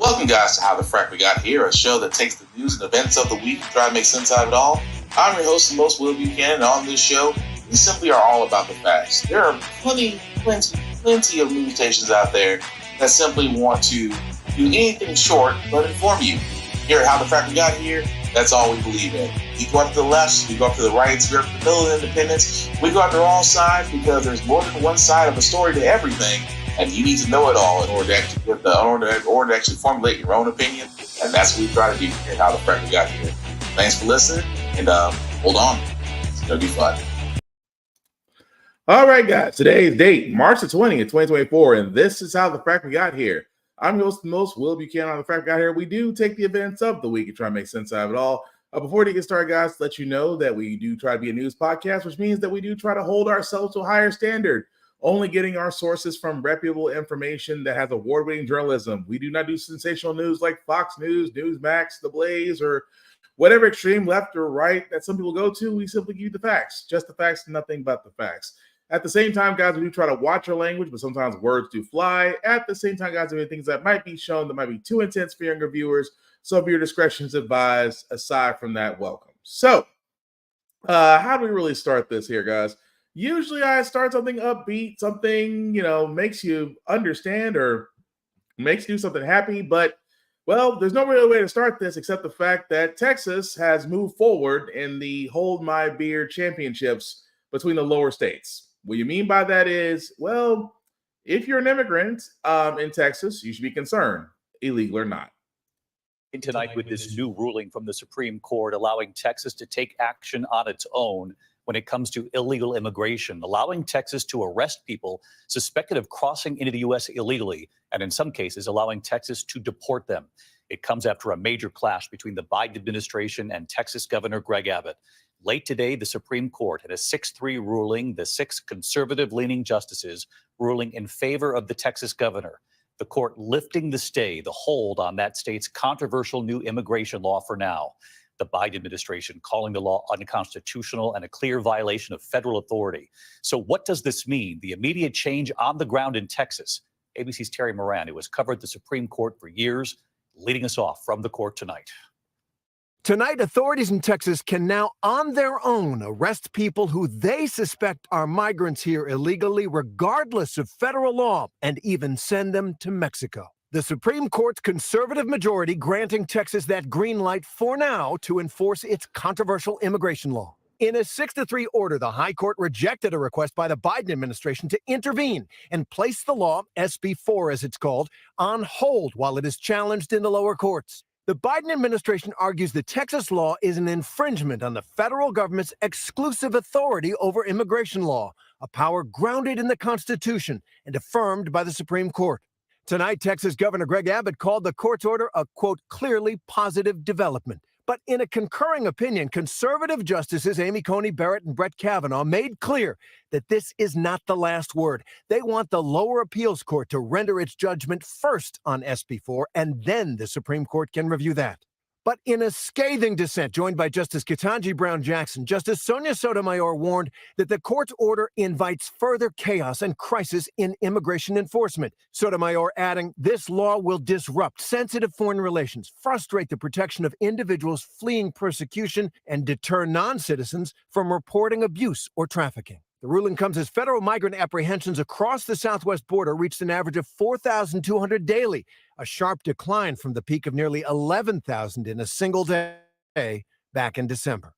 Welcome, guys, to How the Frack We Got Here, a show that takes the news and events of the week and try to make sense out of it all. I'm your host and most Will Buchanan, and on this show, we simply are all about the facts. There are plenty of news stations out there that simply want to do anything short but inform you. Here at How the Frack We Got Here, that's all we believe in. We go up to the left, we go up to the right, we go up to the middle of independence, we go after all sides because there's more than one side of a story to everything. And you need to know it all in order to actually formulate your own opinion. And that's what we try to do here at How the Frack We Got Here. Thanks for listening, and hold on. It's going to be fun. All right, guys. Today's date, March the 20th, 2024, and this is How the Frack We Got Here. I'm your host and most Will Buchanan on the Frack We Got Here. We do take the events of the week and try to make sense out of it all. Before we get started, guys, to let you know that we do try to be a news podcast, which means that we do try to hold ourselves to a higher standard. Only getting our sources from reputable information that has award-winning journalism. We do not do sensational news like Fox News, Newsmax, The Blaze, or whatever extreme left or right that some people go to. We simply give you the facts, just the facts, nothing but the facts. At the same time, guys, we do try to watch our language, but sometimes words do fly. At the same time, guys, there are things that might be shown that might be too intense for younger viewers. So viewer discretion is advised. Aside from that, welcome. So, how do we really start this here, guys? Usually I start something upbeat, something, makes you understand or makes you do something happy. But, well, there's no real way to start this except the fact that Texas has moved forward in the Hold My Beer championships between the lower states. What you mean by that is, well, if you're an immigrant in Texas, you should be concerned, illegal or not. Tonight with this new ruling from the Supreme Court allowing Texas to take action on its own when it comes to illegal immigration, allowing Texas to arrest people suspected of crossing into the U.S. illegally, and in some cases, allowing Texas to deport them. It comes after a major clash between the Biden administration and Texas Governor Greg Abbott. Late today, the Supreme Court had a 6-3 ruling, the 6 conservative-leaning justices ruling in favor of the Texas governor. The court lifting the stay, the hold on that state's controversial new immigration law for now. The Biden administration calling the law unconstitutional and a clear violation of federal authority. So what does this mean? The immediate change on the ground in Texas. ABC's Terry Moran, who has covered the Supreme Court for years, leading us off from the court tonight. Tonight, authorities in Texas can now, on their own, arrest people who they suspect are migrants here illegally, regardless of federal law, and even send them to Mexico. The Supreme Court's conservative majority granting Texas that green light for now to enforce its controversial immigration law. In a 6-3 order, the High Court rejected a request by the Biden administration to intervene and place the law, SB 4 as it's called, on hold while it is challenged in the lower courts. The Biden administration argues the Texas law is an infringement on the federal government's exclusive authority over immigration law, a power grounded in the Constitution and affirmed by the Supreme Court. Tonight, Texas Governor Greg Abbott called the court's order a, quote, clearly positive development. But in a concurring opinion, conservative justices Amy Coney Barrett and Brett Kavanaugh made clear that this is not the last word. They want the lower appeals court to render its judgment first on SB 4, and then the Supreme Court can review that. But in a scathing dissent joined by Justice Ketanji Brown Jackson, Justice Sonia Sotomayor warned that the court's order invites further chaos and crisis in immigration enforcement. Sotomayor adding, this law will disrupt sensitive foreign relations, frustrate the protection of individuals fleeing persecution, and deter non-citizens from reporting abuse or trafficking. The ruling comes as federal migrant apprehensions across the southwest border reached an average of 4,200 daily, a sharp decline from the peak of nearly 11,000 in a single day back in December.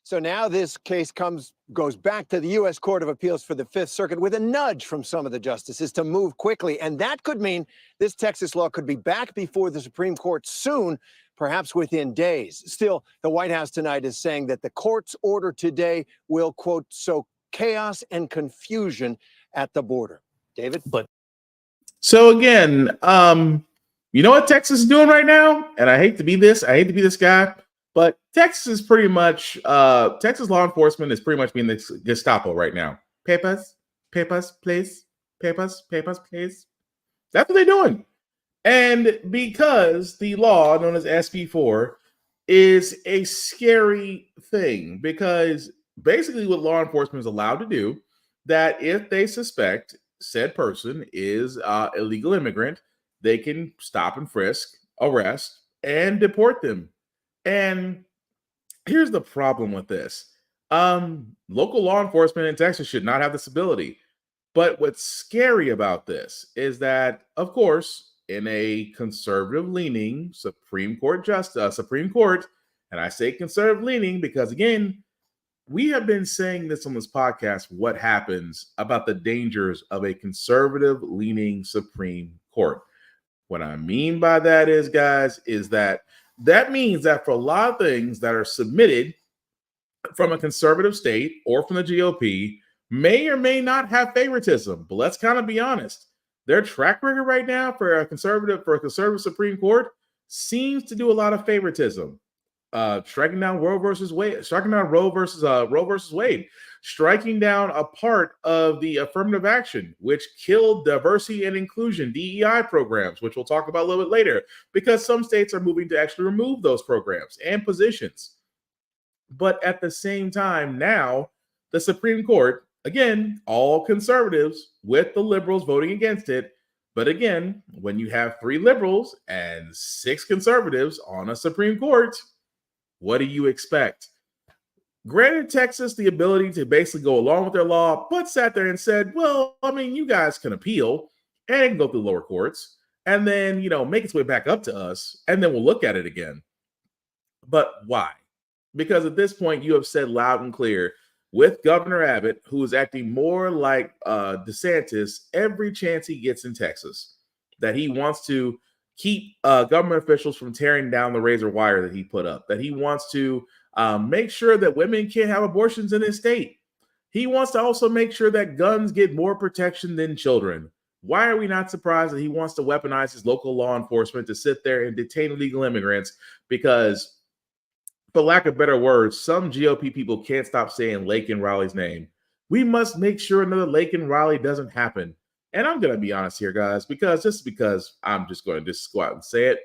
So now this case goes back to the U.S. Court of Appeals for the Fifth Circuit with a nudge from some of the justices to move quickly. And that could mean this Texas law could be back before the Supreme Court soon, perhaps within days. Still, the White House tonight is saying that the court's order today will, quote, sow chaos and confusion at the border. David? So again, you know what Texas is doing right now? And I hate to be this guy, but Texas is pretty much, Texas law enforcement is pretty much being the Gestapo right now. Papers, please. Papers, please. That's what they're doing. And because the law known as SB 4 is a scary thing, because basically what law enforcement is allowed to do, that if they suspect said person is illegal immigrant, they can stop and frisk, arrest, and deport them. And here's the problem with this. Local law enforcement in Texas should not have this ability. But what's scary about this is that, of course, in a conservative-leaning Supreme Court, and I say conservative-leaning because, again, we have been saying this on this podcast, what happens about the dangers of a conservative-leaning Supreme Court. What I mean by that is, guys, is that means that for a lot of things that are submitted from a conservative state or from the GOP may or may not have favoritism. But let's kind of be honest. Their track record right now for a conservative Supreme Court seems to do a lot of favoritism. Striking down Roe versus Wade, striking down Roe versus Wade, striking down a part of the affirmative action, which killed diversity and inclusion DEI programs, which we'll talk about a little bit later, because some states are moving to actually remove those programs and positions. But at the same time, now the Supreme Court, again, all conservatives with the liberals voting against it. But again, when you have 3 liberals and 6 conservatives on a Supreme Court, what do you expect? Granted Texas the ability to basically go along with their law, but sat there and said, well, I mean, you guys can appeal and it can go through lower courts and then, make its way back up to us and then we'll look at it again. But why? Because at this point, you have said loud and clear with Governor Abbott, who is acting more like DeSantis every chance he gets in Texas, that he wants to keep government officials from tearing down the razor wire that he put up, that he wants to make sure that women can't have abortions in his state. He wants to also make sure that guns get more protection than children. Why are we not surprised that he wants to weaponize his local law enforcement to sit there and detain illegal immigrants? Because, for lack of better words, some GOP people can't stop saying Laken Riley's name. We must make sure another Laken Riley doesn't happen. And I'm going to be honest here, guys, because I'm just going to go out and say it.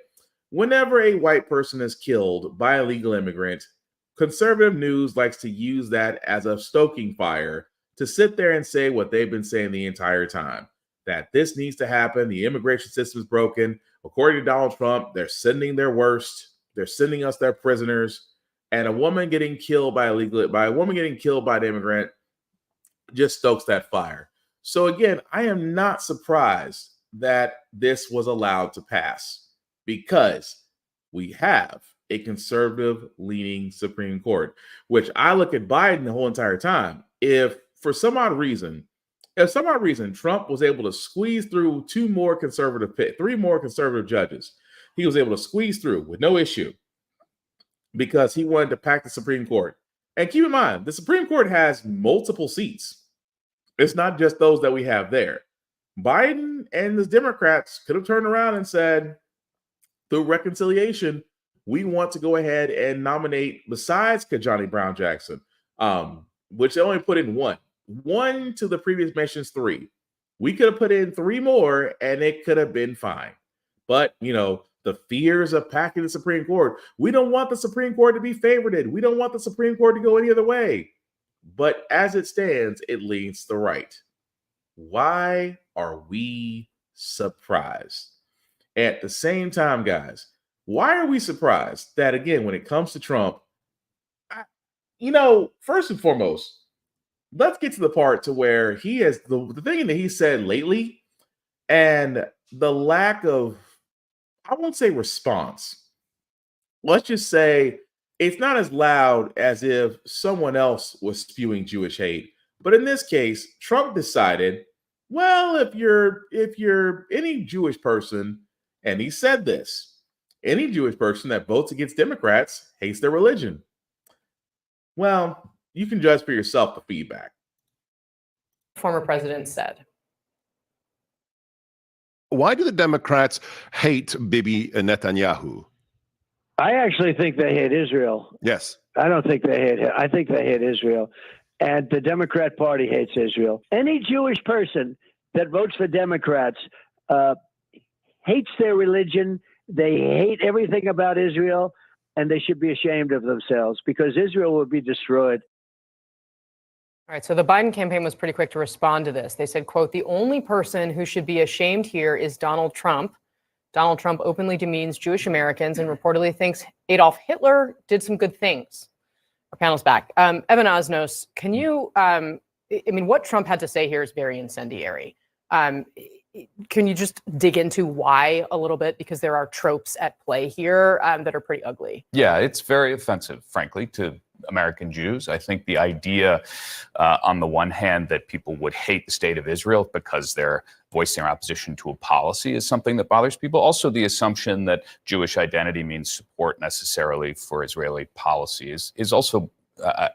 Whenever a white person is killed by a legal immigrant, conservative news likes to use that as a stoking fire to sit there and say what they've been saying the entire time, that this needs to happen. The immigration system is broken. According to Donald Trump, they're sending their worst. They're sending us their prisoners. And a woman getting killed by an immigrant just stokes that fire. So again, I am not surprised that this was allowed to pass because we have a conservative-leaning Supreme Court, which I look at Biden the whole entire time. If for some odd reason Trump was able to squeeze through 3 more conservative judges, he was able to squeeze through with no issue because he wanted to pack the Supreme Court. And keep in mind, the Supreme Court has multiple seats. It's not just those that we have there. Biden and the Democrats could have turned around and said, through reconciliation, we want to go ahead and nominate, besides Kajani Brown Jackson, which they only put in one to the previous mentions 3. We could have put in 3 more and it could have been fine. But, the fears of packing the Supreme Court. We don't want the Supreme Court to be favorited. We don't want the Supreme Court to go any other way. But as it stands, it leans to the right. Why are we surprised? At the same time, guys, why are we surprised that, again, when it comes to Trump, first and foremost, let's get to the part to where he has the thing that he said lately and the lack of, I won't say response. Let's just say it's not as loud as if someone else was spewing Jewish hate. But in this case, Trump decided, well, if you're any Jewish person, and he said this, any Jewish person that votes against Democrats hates their religion. Well, you can judge for yourself the feedback. Former president said. Why do the Democrats hate Bibi Netanyahu? I actually think they hate Israel. Yes. I don't think they hate him. I think they hate Israel. And the Democrat Party hates Israel. Any Jewish person that votes for Democrats hates their religion. They hate everything about Israel, and they should be ashamed of themselves because Israel will be destroyed. All right, so the Biden campaign was pretty quick to respond to this. They said, quote, the only person who should be ashamed here is Donald Trump. Donald Trump openly demeans Jewish Americans and reportedly thinks Adolf Hitler did some good things. Our panel's back. Evan Osnos, can you, I mean, what Trump had to say here is very incendiary. Can you just dig into why a little bit? Because there are tropes at play here that are pretty ugly. Yeah, it's very offensive, frankly, to American Jews. I think the idea, on the one hand, that people would hate the state of Israel because they're voicing their opposition to a policy is something that bothers people. Also, the assumption that Jewish identity means support necessarily for Israeli policy is also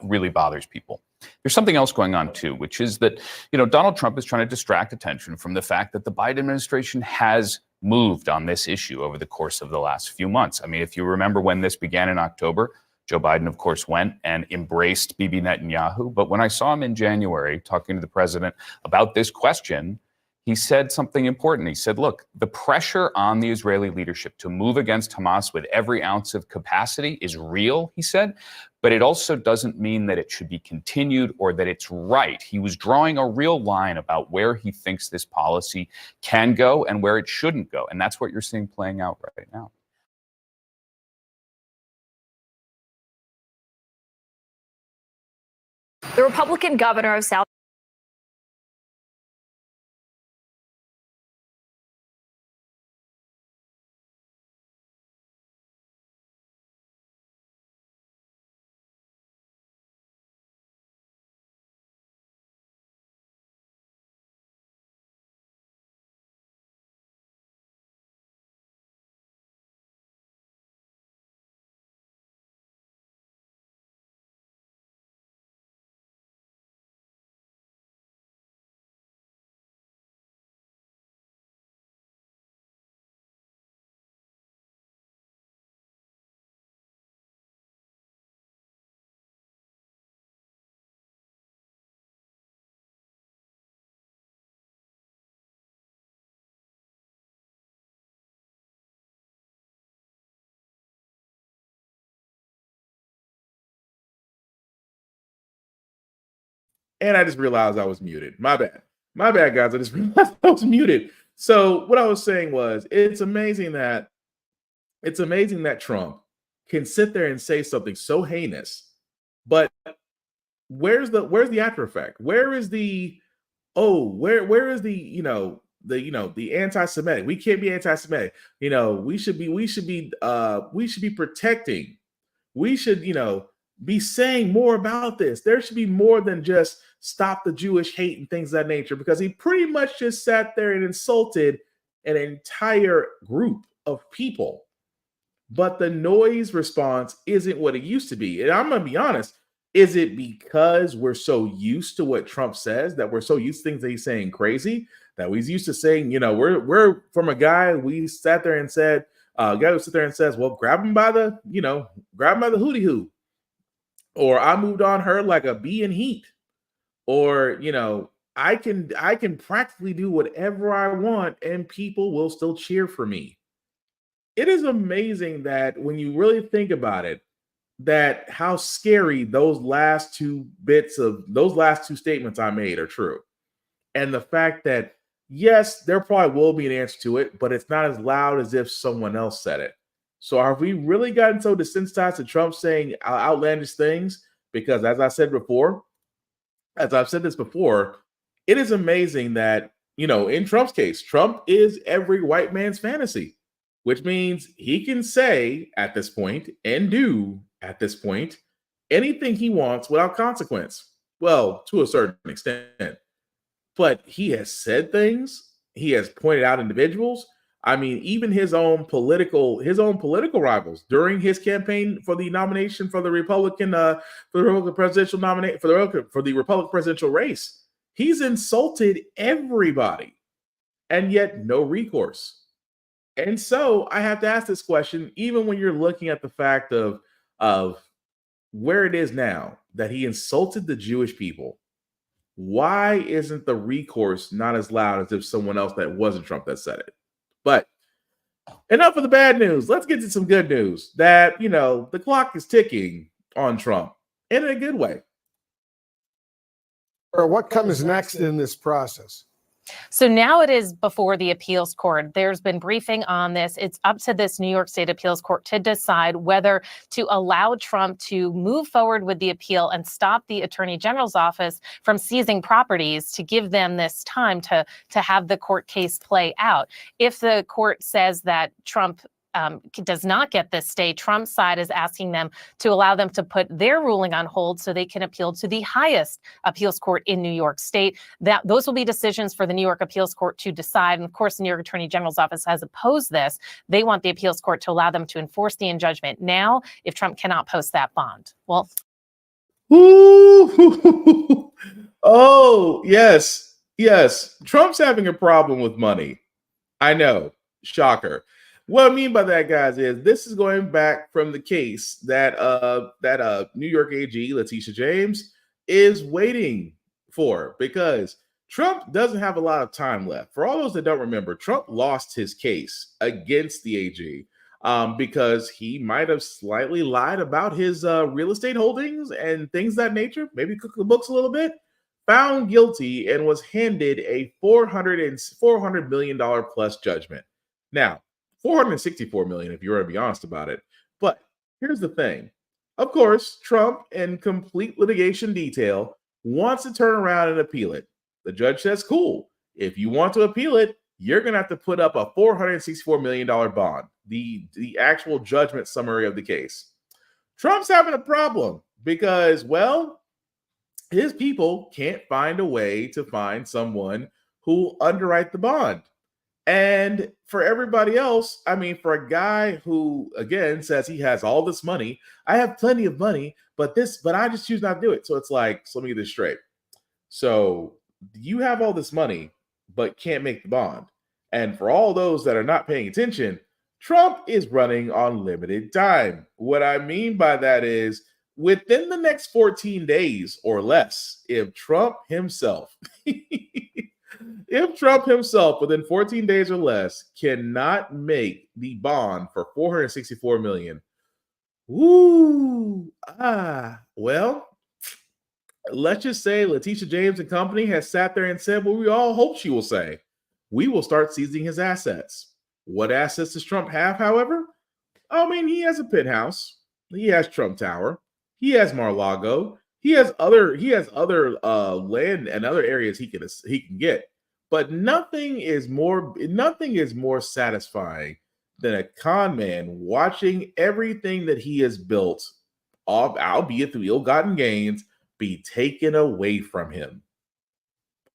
really bothers people. There's something else going on, too, which is that, Donald Trump is trying to distract attention from the fact that the Biden administration has moved on this issue over the course of the last few months. I mean, if you remember when this began in October, Joe Biden, of course, went and embraced Bibi Netanyahu. But when I saw him in January talking to the president about this question, he said something important. He said, look, the pressure on the Israeli leadership to move against Hamas with every ounce of capacity is real, he said, but it also doesn't mean that it should be continued or that it's right. He was drawing a real line about where he thinks this policy can go and where it shouldn't go. And that's what you're seeing playing out right now. The Republican governor of South And I just realized I was muted. My bad. My bad, guys. I just realized I was muted. So what I was saying was, it's amazing that Trump can sit there and say something so heinous, but where's the after effect? Where is the where is the anti-Semitic? We can't be anti-Semitic. We should be protecting. We should, be saying more about this. There should be more than just stop the Jewish hate and things of that nature, because he pretty much just sat there and insulted an entire group of people. But the noise response isn't what it used to be. And I'm going to be honest, is it because we're so used to what Trump says, that we're so used to things that he's saying crazy, that we're used to saying, we're from a guy we sat there and said, a guy who sits there and says, well, grab him by the hootie hoo. Or I moved on her like a bee in heat. Or, I can practically do whatever I want and people will still cheer for me. It is amazing that when you really think about it, that how scary those last two statements I made are true. And the fact that, yes, there probably will be an answer to it, but it's not as loud as if someone else said it. So have we really gotten so desensitized to Trump saying outlandish things? Because as I've said this before, it is amazing that, in Trump's case, Trump is every white man's fantasy, which means he can say at this point and do at this point anything he wants without consequence. Well, to a certain extent. But he has said things. He has pointed out individuals. I mean, even his own political rivals during his campaign for the nomination for the Republican presidential race. He's insulted everybody, and yet no recourse. And so I have to ask this question, even when you're looking at the fact of where it is now, that he insulted the Jewish people. Why isn't the recourse not as loud as if someone else that wasn't Trump that said it? But enough of the bad news. Let's get to some good news that, the clock is ticking on Trump, and in a good way. Or what comes next in this process? So now it is before the appeals court. There's been briefing on this. It's up to this New York State appeals court to decide whether to allow Trump to move forward with the appeal and stop the attorney general's office from seizing properties to give them this time to have the court case play out. If the court says that Trump does not get this stay, Trump's side is asking them to allow them to put their ruling on hold so they can appeal to the highest appeals court in New York State. Those will be decisions for the New York appeals court to decide. And of course, the New York Attorney General's office has opposed this. They want the appeals court to allow them to enforce the injunction now if Trump cannot post that bond. Well, ooh. Oh, yes. Trump's having a problem with money. I know. Shocker. What I mean by that, guys, is this is going back from the case that New York AG Letitia James is waiting for, because Trump doesn't have a lot of time left. For all those that don't remember, Trump lost his case against the AG because he might have slightly lied about his real estate holdings and things of that nature, maybe cooked the books a little bit, found guilty, and was handed a $400 million plus judgment. Now, 464 million, if you were to be honest about it. But here's the thing. Of course, Trump, in complete litigation detail, wants to turn around and appeal it. The judge says, cool. If you want to appeal it, you're going to have to put up a $464 million bond, the actual judgment summary of the case. Trump's having a problem because, well, his people can't find a way to find someone who will underwrite the bond. And for everybody else, I mean, for a guy who, again, says he has all this money, I have plenty of money, but I just choose not to do it. So it's like, so let me get this straight. So you have all this money, but can't make the bond. And for all those that are not paying attention, Trump is running on limited time. What I mean by that is within the next 14 days or less, if Trump himself within 14 days or less cannot make the bond for $464 million, well, let's just say Letitia James and company has sat there and said what we all hope she will say. We will start seizing his assets. What assets does Trump have, however? I mean, he has a penthouse. He has Trump Tower. He has Mar-a-Lago. He has other land and other areas he can get. But nothing is more satisfying than a con man watching everything that he has built, albeit through ill-gotten gains, be taken away from him.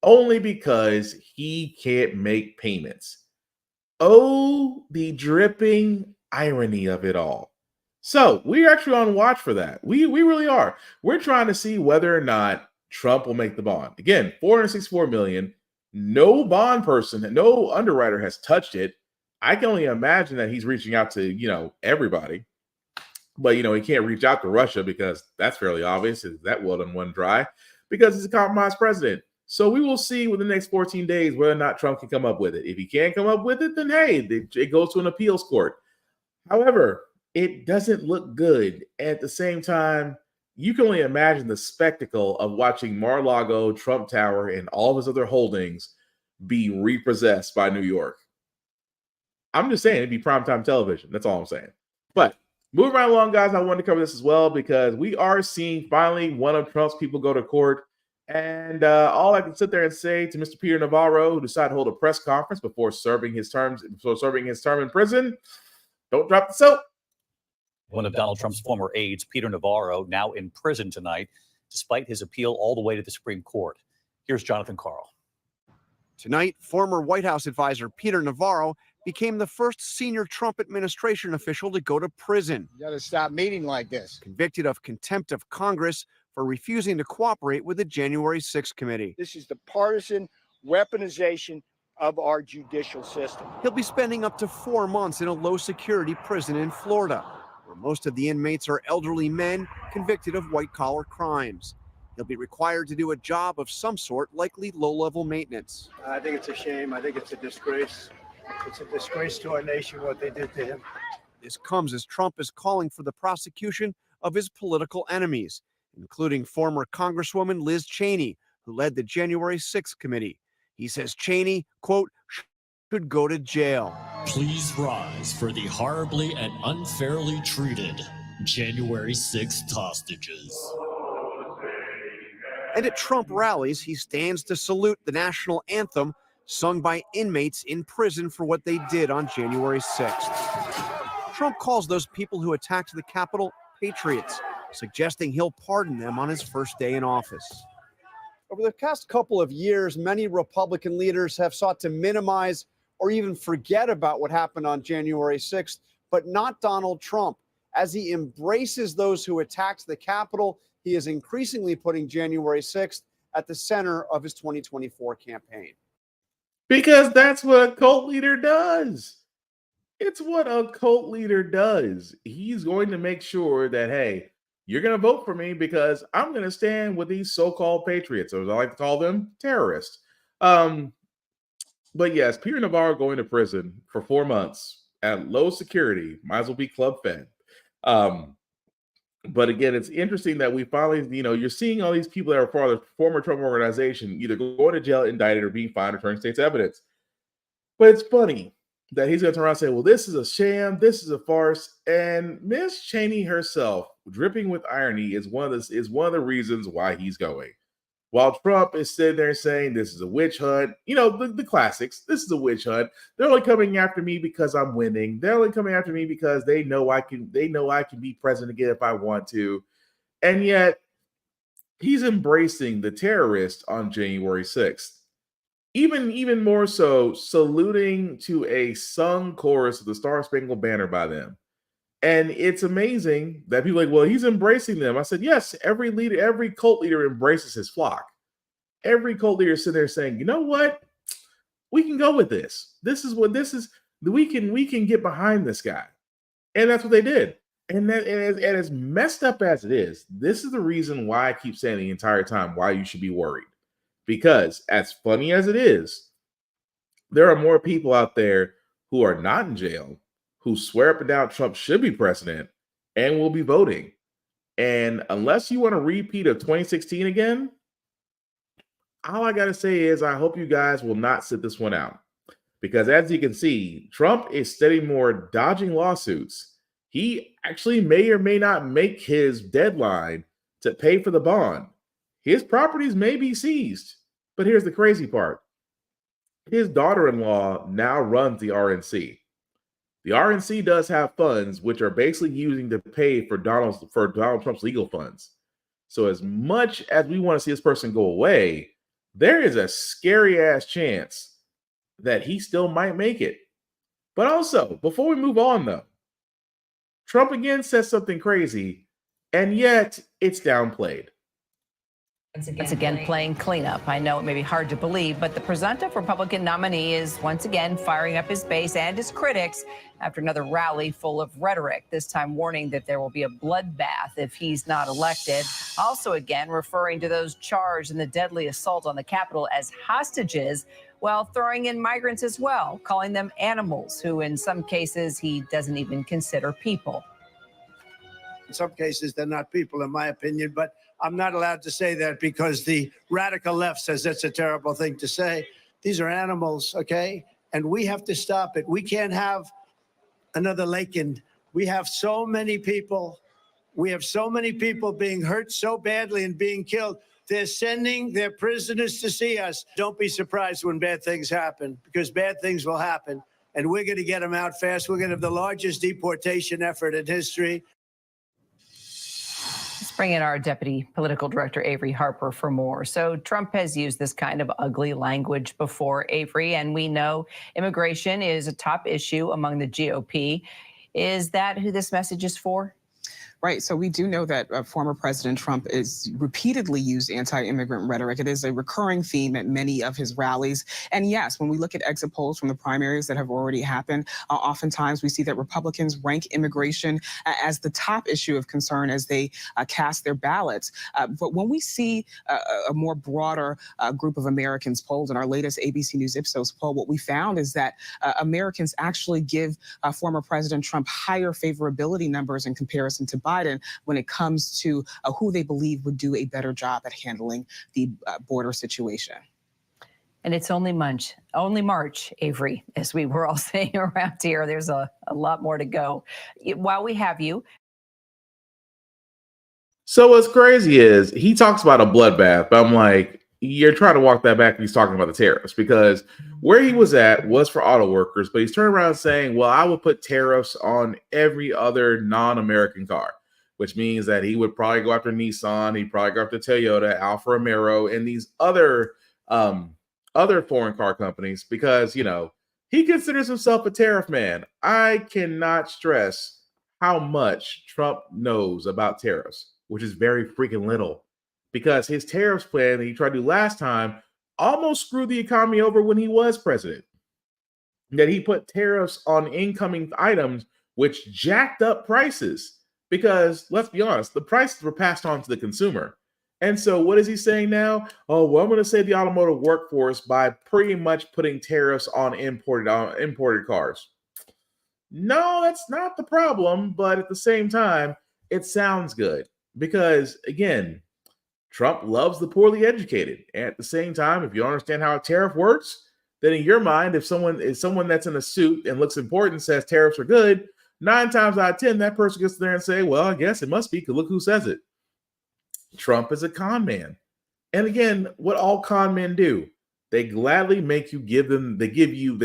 Only because he can't make payments. Oh, the dripping irony of it all. So we're actually on watch for that. We really are. We're trying to see whether or not Trump will make the bond. Again, $464 million. No bond person, no underwriter has touched it. I can only imagine that he's reaching out to, everybody. But, he can't reach out to Russia because that's fairly obvious. That well done one dry because he's a compromised president. So we will see within the next 14 days whether or not Trump can come up with it. If he can't come up with it, then hey, it goes to an appeals court. However, it doesn't look good. At the same time, you can only imagine the spectacle of watching Mar-a-Lago, Trump Tower, and all of his other holdings be repossessed by New York. I'm just saying it'd be primetime television. That's all I'm saying. But moving right along, guys, I wanted to cover this as well because we are seeing finally one of Trump's people go to court. And all I can sit there and say to Mr. Peter Navarro, who decided to hold a press conference before serving his term in prison, don't drop the soap. One of Donald Trump's former aides, Peter Navarro, now in prison tonight, despite his appeal all the way to the Supreme Court. Here's Jonathan Karl. Tonight, former White House advisor Peter Navarro became the first senior Trump administration official to go to prison. You got to stop meeting like this. Convicted of contempt of Congress for refusing to cooperate with the January 6th committee. This is the partisan weaponization of our judicial system. He'll be spending up to 4 months in a low-security prison in Florida, where most of the inmates are elderly men convicted of white-collar crimes. He'll be required to do a job of some sort, likely low-level maintenance. I think it's a shame. I think it's a disgrace. It's a disgrace to our nation what they did to him. This comes as Trump is calling for the prosecution of his political enemies, including former Congresswoman Liz Cheney, who led the January 6th committee. He says Cheney, quote, should go to jail. Please rise for the horribly and unfairly treated January 6th hostages. And at Trump rallies, he stands to salute the national anthem sung by inmates in prison for what they did on January 6th. Trump calls those people who attacked the Capitol patriots, suggesting he'll pardon them on his first day in office. Over the past couple of years, many Republican leaders have sought to minimize or even forget about what happened on January 6th, but not Donald Trump. As he embraces those who attacked the Capitol, he is increasingly putting January 6th at the center of his 2024 campaign. Because that's what a cult leader does. It's what a cult leader does. He's going to make sure that, hey, you're going to vote for me because I'm going to stand with these so-called patriots, or as I like to call them, terrorists. But yes, Peter Navarro going to prison for 4 months at low security, might as well be club fed. But again, it's interesting that we finally, you're seeing all these people that are part of the former Trump organization either going to jail, indicted, or being fined or turning state's evidence. But it's funny that he's going to turn around and say, well, this is a sham, this is a farce. And Miss Cheney herself, dripping with irony, is one of the reasons why he's going. While Trump is sitting there saying this is a witch hunt, the classics, this is a witch hunt. They're only coming after me because I'm winning. They're only coming after me because they know I can be president again if I want to. And yet he's embracing the terrorists on January 6th. Even more so, saluting to a sung chorus of the Star Spangled Banner by them. And it's amazing that people are like, well, he's embracing them. I said, yes, every cult leader embraces his flock. Every cult leader is sitting there saying, you know what? We can go with this. We can get behind this guy. And that's what they did. And as messed up as it is, this is the reason why I keep saying the entire time why you should be worried. Because as funny as it is, there are more people out there who are not in jail, who swear up and down Trump should be president and will be voting. And unless you want a repeat of 2016 again, all I got to say is I hope you guys will not sit this one out. Because as you can see, Trump is steady more dodging lawsuits. He actually may or may not make his deadline to pay for the bond. His properties may be seized. But here's the crazy part. His daughter-in-law now runs the RNC. The RNC does have funds which are basically using to pay for Donald Trump's legal funds. So as much as we want to see this person go away, there is a scary ass chance that he still might make it. But also, before we move on though, Trump again says something crazy, and yet it's downplayed. Once again, playing cleanup. I know it may be hard to believe, but the presumptive Republican nominee is once again firing up his base and his critics after another rally full of rhetoric, this time warning that there will be a bloodbath if he's not elected. Also, again, referring to those charged in the deadly assault on the Capitol as hostages, while throwing in migrants as well, calling them animals who in some cases he doesn't even consider people. In some cases, they're not people, in my opinion, but I'm not allowed to say that because the radical left says that's a terrible thing to say. These are animals, okay? And we have to stop it. We can't have another Laken. We have so many people. We have so many people being hurt so badly and being killed. They're sending their prisoners to see us. Don't be surprised when bad things happen, because bad things will happen. And we're going to get them out fast. We're going to have the largest deportation effort in history. Let's bring in our Deputy Political Director, Avery Harper, for more. So Trump has used this kind of ugly language before, Avery, and we know immigration is a top issue among the GOP. Is that who this message is for? Right. So we do know that former President Trump is repeatedly used anti-immigrant rhetoric. It is a recurring theme at many of his rallies. And yes, when we look at exit polls from the primaries that have already happened, oftentimes we see that Republicans rank immigration as the top issue of concern as they cast their ballots. But when we see a more broader group of Americans polled in our latest ABC News Ipsos poll, what we found is that Americans actually give former President Trump higher favorability numbers in comparison to Biden when it comes to who they believe would do a better job at handling the border situation. And it's only March, Avery, as we were all saying around here. There's a lot more to go. While we have you. So what's crazy is he talks about a bloodbath, but I'm like, you're trying to walk that back when he's talking about the tariffs, because where he was at was for auto workers, but he's turning around saying, well, I would put tariffs on every other non-American car, which means that he would probably go after Nissan, he'd probably go after Toyota, Alfa Romero, and these other foreign car companies, because, you know, he considers himself a tariff man. I cannot stress how much Trump knows about tariffs, which is very freaking little, because his tariffs plan that he tried to do last time almost screwed the economy over when he was president. That he put tariffs on incoming items, which jacked up prices, because let's be honest, the prices were passed on to the consumer. And so what is he saying now? Oh, well, I'm going to save the automotive workforce by pretty much putting tariffs on imported cars. No, that's not the problem. But at the same time, it sounds good because, again, Trump loves the poorly educated. And at the same time, if you don't understand how a tariff works, then in your mind, if someone that's in a suit and looks important says tariffs are good, 9 times out of 10, that person gets there and say, well, I guess it must be because look who says it. Trump is a con man. And again, what all con men do, they gladly make you give them, they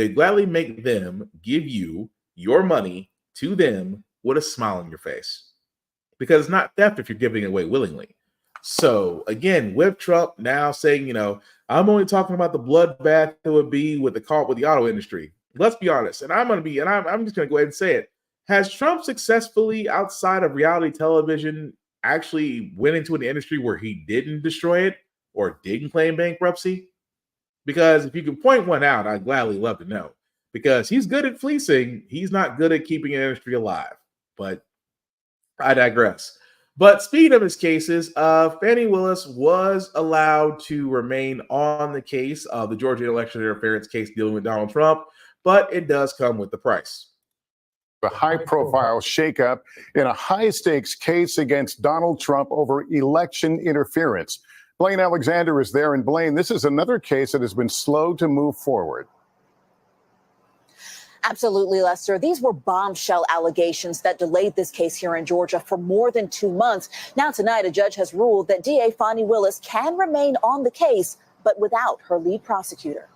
gladly make them give you your money to them with a smile on your face. Because it's not theft if you're giving it away willingly. So again, with Trump now saying, you know, I'm only talking about the bloodbath that would be with the auto industry. Let's be honest. And I'm just going to go ahead and say it. Has Trump successfully, outside of reality television, actually went into an industry where he didn't destroy it or didn't claim bankruptcy? Because if you can point one out, I'd gladly love to know. Because he's good at fleecing. He's not good at keeping an industry alive. But I digress. But speaking of his cases, Fani Willis was allowed to remain on the case of the Georgia election interference case dealing with Donald Trump, but it does come with the price. A high-profile shakeup in a high-stakes case against Donald Trump over election interference. Blaine Alexander is there, and Blaine, this is another case that has been slow to move forward. Absolutely, Lester. These were bombshell allegations that delayed this case here in Georgia for more than 2 months. Now tonight, a judge has ruled that DA Fani Willis can remain on the case, but without her lead prosecutor.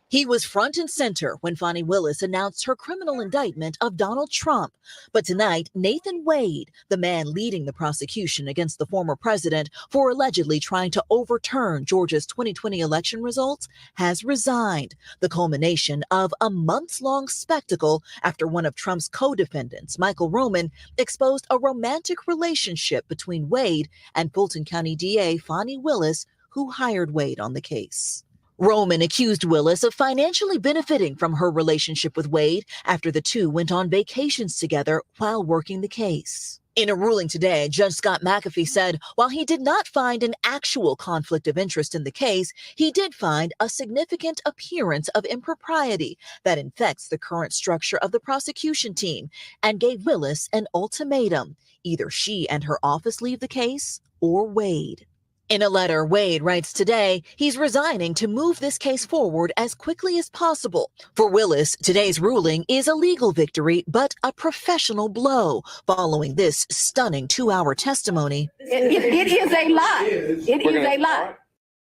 He was front and center when Fani Willis announced her criminal indictment of Donald Trump. But tonight, Nathan Wade, the man leading the prosecution against the former president for allegedly trying to overturn Georgia's 2020 election results, has resigned, the culmination of a months-long spectacle after one of Trump's co-defendants, Michael Roman, exposed a romantic relationship between Wade and Fulton County DA Fani Willis, who hired Wade on the case. Roman accused Willis of financially benefiting from her relationship with Wade after the two went on vacations together while working the case. In a ruling today, Judge Scott McAfee said while he did not find an actual conflict of interest in the case, he did find a significant appearance of impropriety that infects the current structure of the prosecution team and gave Willis an ultimatum. Either she and her office leave the case or Wade. In a letter, Wade writes today he's resigning to move this case forward as quickly as possible. For Willis, today's ruling is a legal victory, but a professional blow following this stunning 2-hour testimony. It is a lie. It is a lie.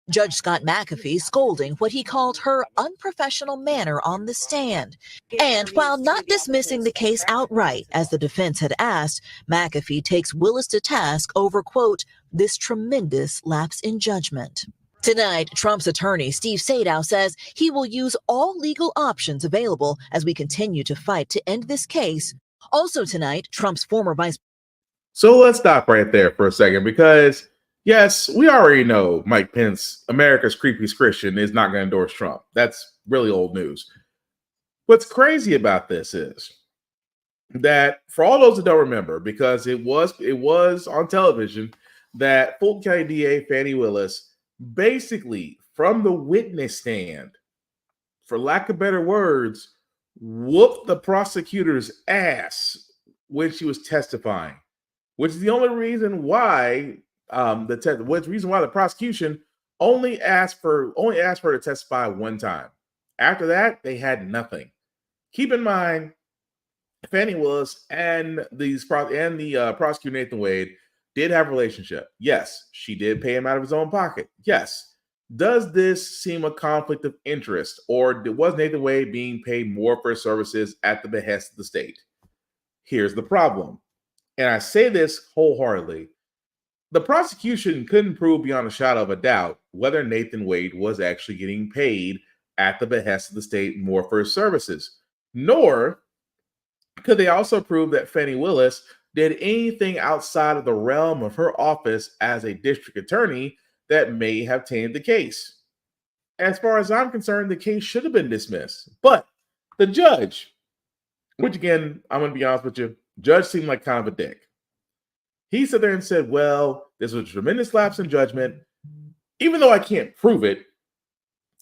Judge Scott McAfee scolding what he called her unprofessional manner on the stand. And while not dismissing the case outright, as the defense had asked, McAfee takes Willis to task over, quote, this tremendous lapse in judgment. Tonight, Trump's attorney, Steve Sadow, says he will use all legal options available as we continue to fight to end this case. Also tonight, Trump's former vice. So let's stop right there for a second, because yes, we already know Mike Pence, America's creepiest Christian, is not going to endorse Trump. That's really old news. What's crazy about this is that for all those that don't remember, because it was on television, that Fulton County DA Fani Willis basically from the witness stand, for lack of better words, whooped the prosecutor's ass when she was testifying, which is the only reason why the prosecution only asked for her to testify one time. After that, they had nothing. Keep in mind, Fani Willis and the prosecutor Nathan Wade did have a relationship. Yes, she did pay him out of his own pocket. Yes. Does this seem a conflict of interest, or was Nathan Wade being paid more for his services at the behest of the state? Here's the problem, and I say this wholeheartedly. The prosecution couldn't prove beyond a shadow of a doubt whether Nathan Wade was actually getting paid at the behest of the state more for his services, nor could they also prove that Fani Willis did anything outside of the realm of her office as a district attorney that may have tainted the case. As far as I'm concerned, the case should have been dismissed. But the judge, which again, I'm going to be honest with you, judge seemed like kind of a dick. He sat there and said, well, this was a tremendous lapse in judgment. Even though I can't prove it,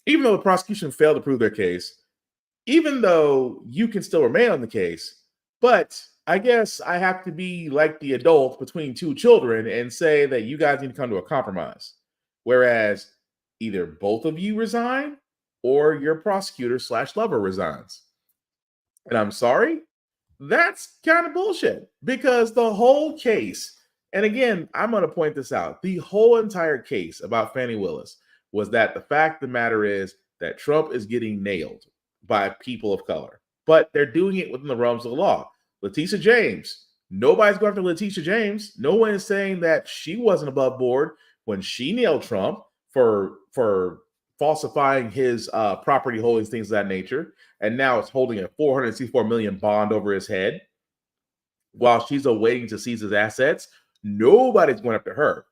even though the prosecution failed to prove their case, even though you can still remain on the case, but I guess I have to be like the adult between two children and say that you guys need to come to a compromise. Whereas either both of you resign or your prosecutor / lover resigns. And I'm sorry, that's kind of bullshit, because the whole case, and again, I'm going to point this out, the whole entire case about Fani Willis was that the fact of the matter is that Trump is getting nailed by people of color, but they're doing it within the realms of the law. Letitia James, nobody's going after Letitia James. No one is saying that she wasn't above board when she nailed Trump for falsifying his property holdings, things of that nature, and now it's holding a $464 million bond over his head while she's awaiting to seize his assets. Nobody's going after her.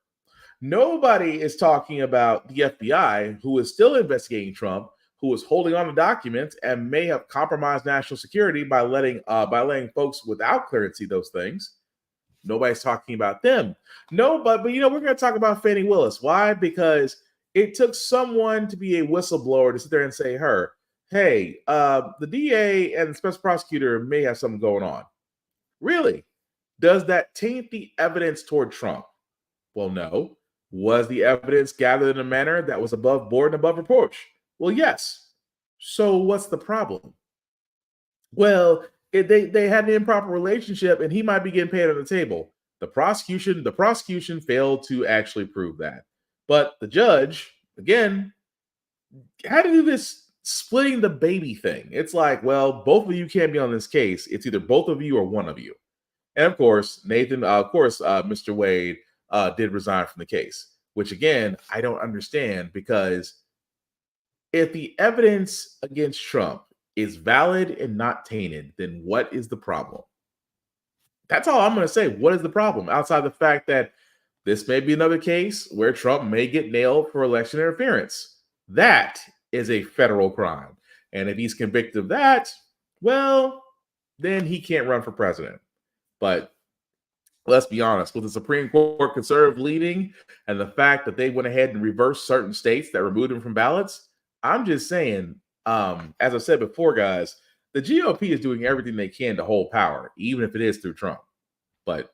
Nobody is talking about the FBI, who is still investigating Trump, who is holding on to documents and may have compromised national security by letting folks without clearance see those things. Nobody's talking about them. No, but we're going to talk about Fani Willis. Why? Because it took someone to be a whistleblower to sit there and say, hey, the DA and the special prosecutor may have something going on. Really? Does that taint the evidence toward Trump? Well, no. Was the evidence gathered in a manner that was above board and above reproach? Well, yes. So what's the problem? Well, they had an improper relationship, and he might be getting paid on the table. The prosecution failed to actually prove that. But the judge, again, had to do this splitting the baby thing. It's like, well, both of you can't be on this case. It's either both of you or one of you. And of course, Mr. Wade did resign from the case, which again, I don't understand, because if the evidence against Trump is valid and not tainted, then what is the problem? That's all I'm going to say. What is the problem? Outside the fact that this may be another case where Trump may get nailed for election interference. That is a federal crime. And if he's convicted of that, well, then he can't run for president. But let's be honest, with the Supreme Court conservative leading and the fact that they went ahead and reversed certain states that removed him from ballots, I'm just saying, as I said before, guys, the GOP is doing everything they can to hold power, even if it is through Trump. But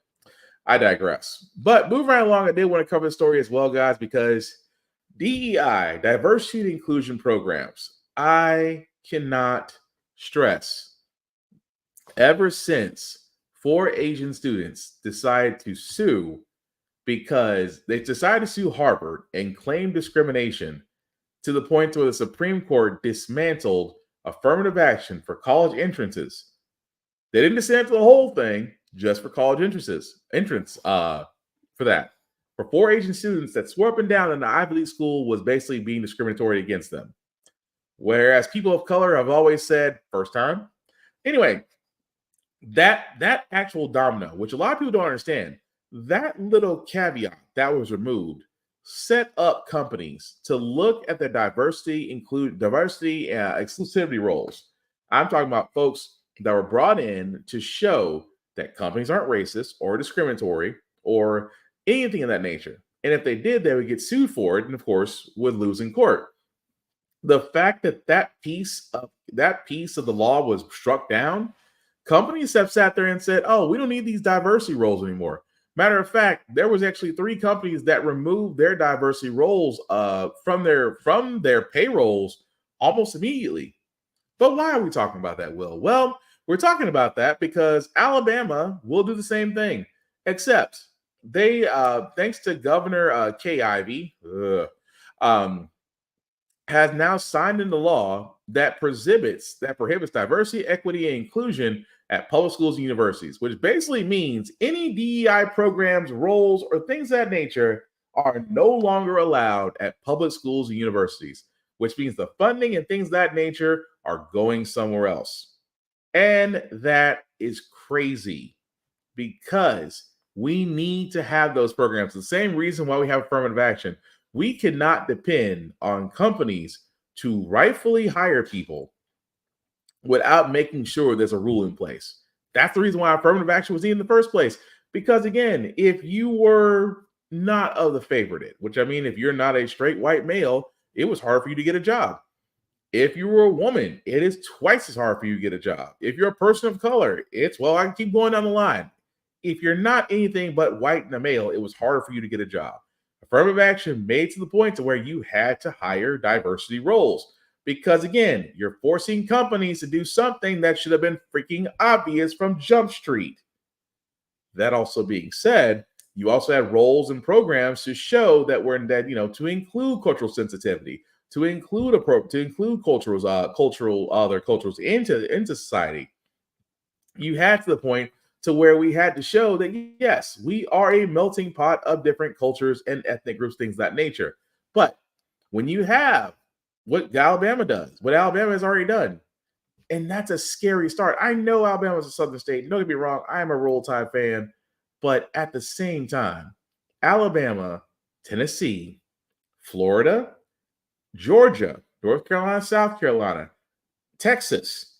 I digress. But moving right along, I did want to cover the story as well, guys, because DEI, diversity and inclusion programs, I cannot stress, ever since 4 Asian students decided to sue because they decided to sue Harvard and claim discrimination to the point where the Supreme Court dismantled affirmative action for college entrances. They didn't dismantle the whole thing, just for college entrance for that. For 4 Asian students that swore up and down that the Ivy League school was basically being discriminatory against them. Whereas people of color have always said, first time. Anyway, that actual domino, which a lot of people don't understand, that little caveat that was removed set up companies to look at their diversity exclusivity roles. I'm talking about folks that were brought in to show that companies aren't racist or discriminatory or anything of that nature. And if they did, they would get sued for it, and of course would lose in court. The fact that piece of the law was struck down, companies have sat there and said, oh, we don't need these diversity roles anymore. Matter of fact, there was actually 3 companies that removed their diversity roles from their payrolls almost immediately. But why are we talking about that, Will? Well, we're talking about that because Alabama will do the same thing, except they, thanks to Governor Kay Ivey, has now signed into law that prohibits diversity, equity, and inclusion at public schools and universities, which basically means any DEI programs, roles, or things of that nature are no longer allowed at public schools and universities, which means the funding and things of that nature are going somewhere else. And that is crazy because we need to have those programs. The same reason why we have affirmative action. We cannot depend on companies to rightfully hire people without making sure there's a rule in place. That's the reason why affirmative action was in the first place. Because again, if you were not of the favorite, which I mean, if you're not a straight white male, it was hard for you to get a job. If you were a woman, it is twice as hard for you to get a job. If you're a person of color, I can keep going down the line. If you're not anything but white and a male, it was harder for you to get a job. Affirmative action made to the point to where you had to hire diversity roles. Because again, you're forcing companies to do something that should have been freaking obvious from Jump Street. That also being said, you also had roles and programs to show that to include cultural sensitivity, to include other cultures into society. You had to the point to where we had to show that, yes, we are a melting pot of different cultures and ethnic groups, things of that nature. But when you have what Alabama does, what Alabama has already done, and that's a scary start. I know Alabama is a southern state. Don't get me wrong, I am a Roll Tide fan. But at the same time, Alabama, Tennessee, Florida, Georgia, North Carolina, South Carolina, Texas,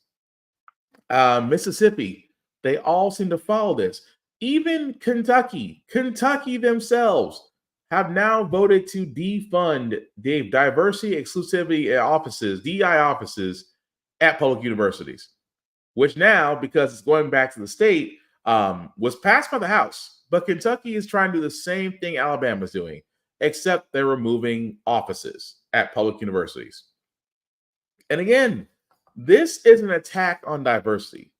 Mississippi, they all seem to follow this. Even Kentucky themselves have now voted to defund the diversity exclusivity offices, DEI offices at public universities, which now, because it's going back to the state, was passed by the House. But Kentucky is trying to do the same thing Alabama's doing, except they're removing offices at public universities. And again, this is an attack on diversity.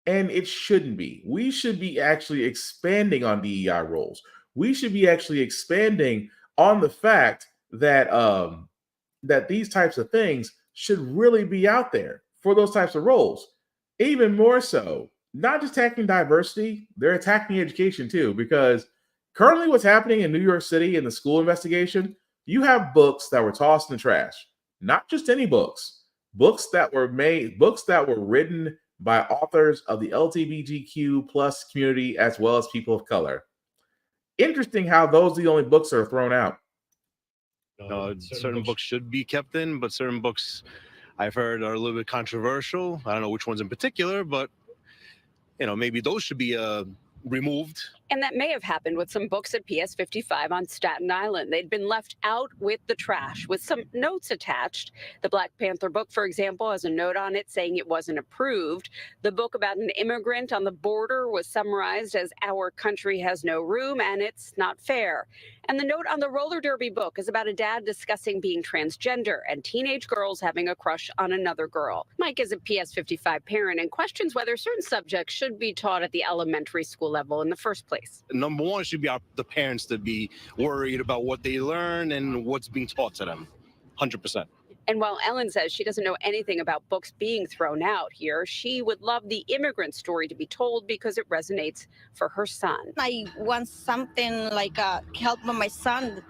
And it shouldn't be. We should be actually expanding on DEI roles. We should be actually expanding on the fact that that these types of things should really be out there for those types of roles. Even more so, not just attacking diversity, they're attacking education too. Because currently what's happening in New York City in the school investigation, you have books that were tossed in the trash. Not just any books. Books that were written by authors of the LGBTQ plus community as well as people of color. Interesting how those are the only books that are thrown out. Certain books should be kept in, but certain books I've heard are a little bit controversial. I don't know which ones in particular, but maybe those should be removed. And that may have happened with some books at PS 55 on Staten Island. They'd been left out with the trash with some notes attached. The Black Panther book, for example, has a note on it saying it wasn't approved. The book about an immigrant on the border was summarized as "Our country has no room and it's not fair." And the note on the roller derby book is about a dad discussing being transgender and teenage girls having a crush on another girl. Mike is a PS 55 parent and questions whether certain subjects should be taught at the elementary school level in the first place. Number one should be the parents to be worried about what they learn and what's being taught to them. 100%. And while Ellen says she doesn't know anything about books being thrown out here, she would love the immigrant story to be told because it resonates for her son. I want something like help my son.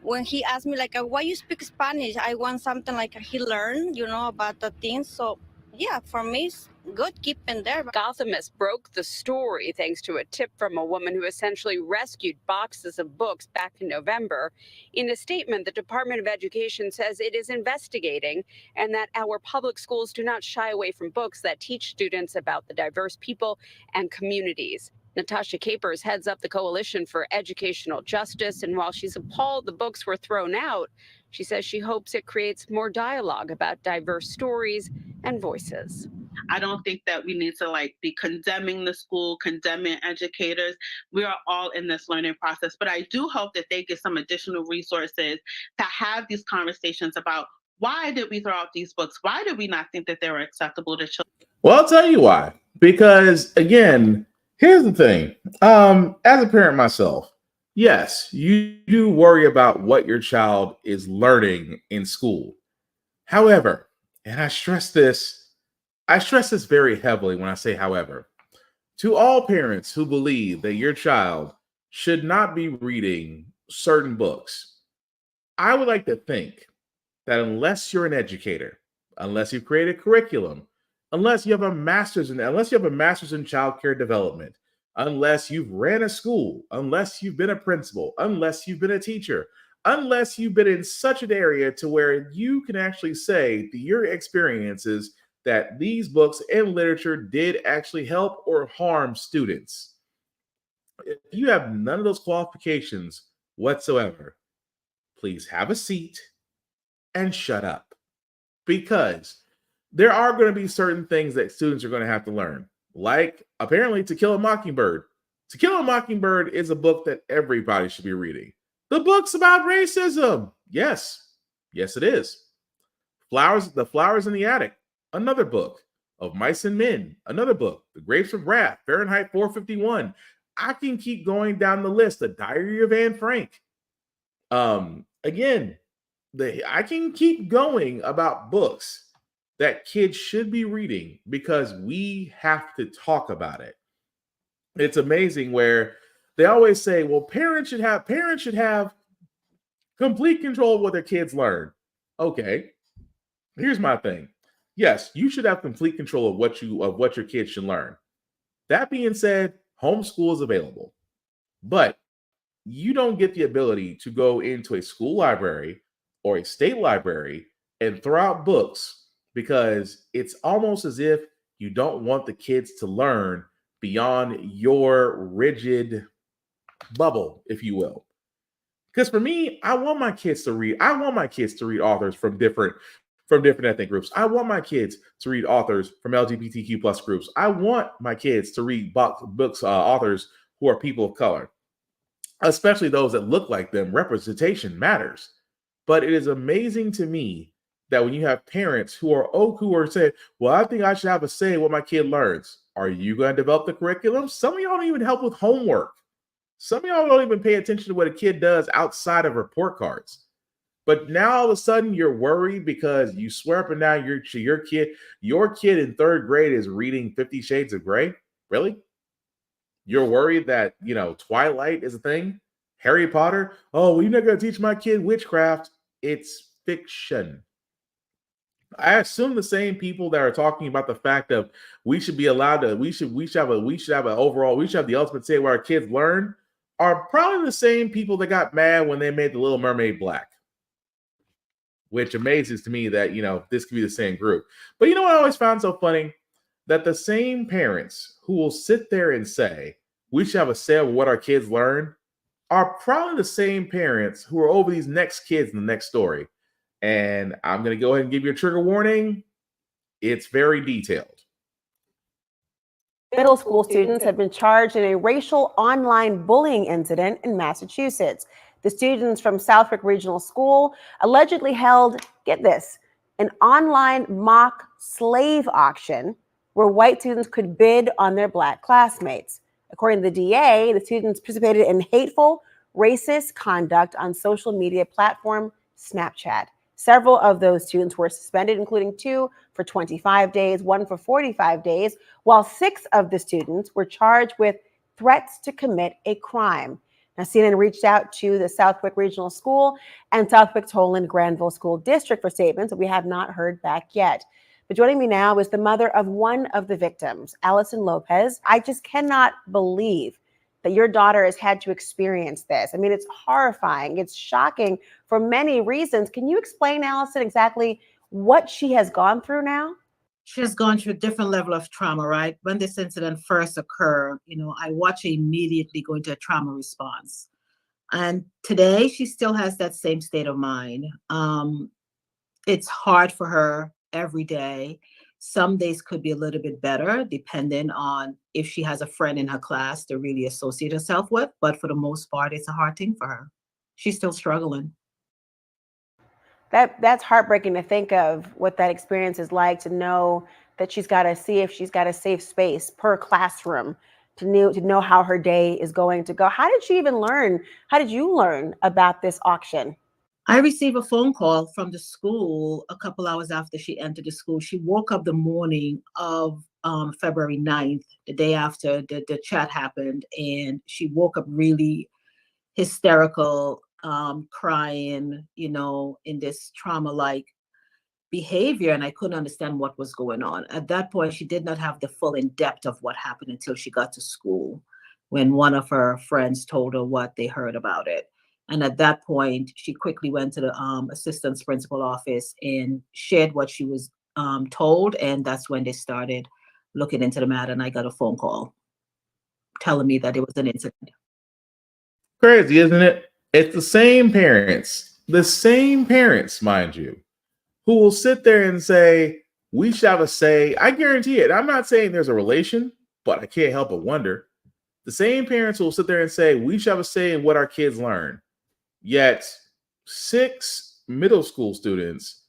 When he asked me why you speak Spanish, I want something he learned, about the things. So yeah, for me, it's good keeping there. Gothamist broke the story thanks to a tip from a woman who essentially rescued boxes of books back in November. In a statement, the Department of Education says it is investigating and that our public schools do not shy away from books that teach students about the diverse people and communities. Natasha Capers heads up the Coalition for Educational Justice, and while she's appalled the books were thrown out, she says she hopes it creates more dialogue about diverse stories and voices. I don't think that we need to like be condemning the school, condemning educators. We are all in this learning process, but I do hope that they get some additional resources to have these conversations about why did we throw out these books? Why did we not think that they were acceptable to children? Well, I'll tell you why. Because again, here's the thing. As a parent myself, yes, you do worry about what your child is learning in school. However, and I stress this very heavily when I say however, to all parents who believe that your child should not be reading certain books, I would like to think that unless you're an educator, unless you've created curriculum, unless you have a master's in child care development, unless you've ran a school, unless you've been a principal, unless you've been a teacher, unless you've been in such an area to where you can actually say that your experiences that these books and literature did actually help or harm students. If you have none of those qualifications whatsoever, please have a seat and shut up, because there are going to be certain things that students are going to have to learn, like apparently To Kill a Mockingbird. To Kill a Mockingbird is a book that everybody should be reading. The book's about racism. Yes, it is. The Flowers in the Attic, another book. Of Mice and Men, another book. The Grapes of Wrath, Fahrenheit 451. I can keep going down the list. The Diary of Anne Frank. Again, I can keep going about books that kids should be reading because we have to talk about it. It's amazing where they always say, well, parents should have complete control of what their kids learn. Okay, here's my thing. Yes, you should have complete control of what your kids should learn. That being said, homeschool is available, but you don't get the ability to go into a school library or a state library and throw out books, because it's almost as if you don't want the kids to learn beyond your rigid bubble, if you will. Because for me, I want my kids to read authors from different ethnic groups. I want my kids to read authors from LGBTQ plus groups. I want my kids to read books, authors who are people of color, especially those that look like them. Representation matters. But it is amazing to me that when you have parents who are saying, well, I think I should have a say in what my kid learns. Are you going to develop the curriculum? Some of y'all don't even help with homework. Some of y'all don't even pay attention to what a kid does outside of report cards. But now all of a sudden you're worried because you swear up and down your kid in third grade is reading 50 Shades of Grey. Really? You're worried that, Twilight is a thing? Harry Potter? Oh, well, you're not going to teach my kid witchcraft. It's fiction. I assume the same people that are talking about the fact of we should have the ultimate say where our kids learn are probably the same people that got mad when they made The Little Mermaid black. Which amazes to me that, this could be the same group. But you know what I always found so funny? That the same parents who will sit there and say, we should have a say over what our kids learn, are probably the same parents who are over these next kids in the next story. And I'm going to go ahead and give you a trigger warning. It's very detailed. Middle school students have been charged in a racial online bullying incident in Massachusetts. The students from Southwick Regional School allegedly held, get this, an online mock slave auction where white students could bid on their black classmates. According to the DA, the students participated in hateful, racist conduct on social media platform Snapchat. Several of those students were suspended, including 2 for 25 days, 1 for 45 days, while 6 of the students were charged with threats to commit a crime. Now, CNN reached out to the Southwick Regional School and Southwick Toland Granville School District for statements, but we have not heard back yet. But joining me now is the mother of one of the victims, Allison Lopez. I just cannot believe that your daughter has had to experience this. I mean, it's horrifying. It's shocking for many reasons. Can you explain, Allison, exactly what she has gone through now? She has gone through a different level of trauma, right? When this incident first occurred, I watched her immediately go into a trauma response. And today she still has that same state of mind. It's hard for her every day. Some days could be a little bit better, depending on if she has a friend in her class to really associate herself with. But for the most part, it's a hard thing for her. She's still struggling. That's heartbreaking to think of what that experience is like, to know that she's got to see if she's got a safe space per classroom to know how her day is going to go. How did she even learn? How did you learn about this auction? I received a phone call from the school a couple hours after she entered the school. She woke up the morning of February 9th, the day after the chat happened, and she woke up really hysterical, crying, in this trauma-like behavior, and I couldn't understand what was going on. At that point, she did not have the full in depth of what happened until she got to school, when one of her friends told her what they heard about it. And at that point, she quickly went to the assistant principal office and shared what she was told, and that's when they started looking into the matter, and I got a phone call telling me that it was an incident. Crazy, isn't it? It's the same parents, mind you, who will sit there and say, we shall have a say. I guarantee it. I'm not saying there's a relation, but I can't help but wonder. The same parents who will sit there and say, we shall have a say in what our kids learn. Yet 6 middle school students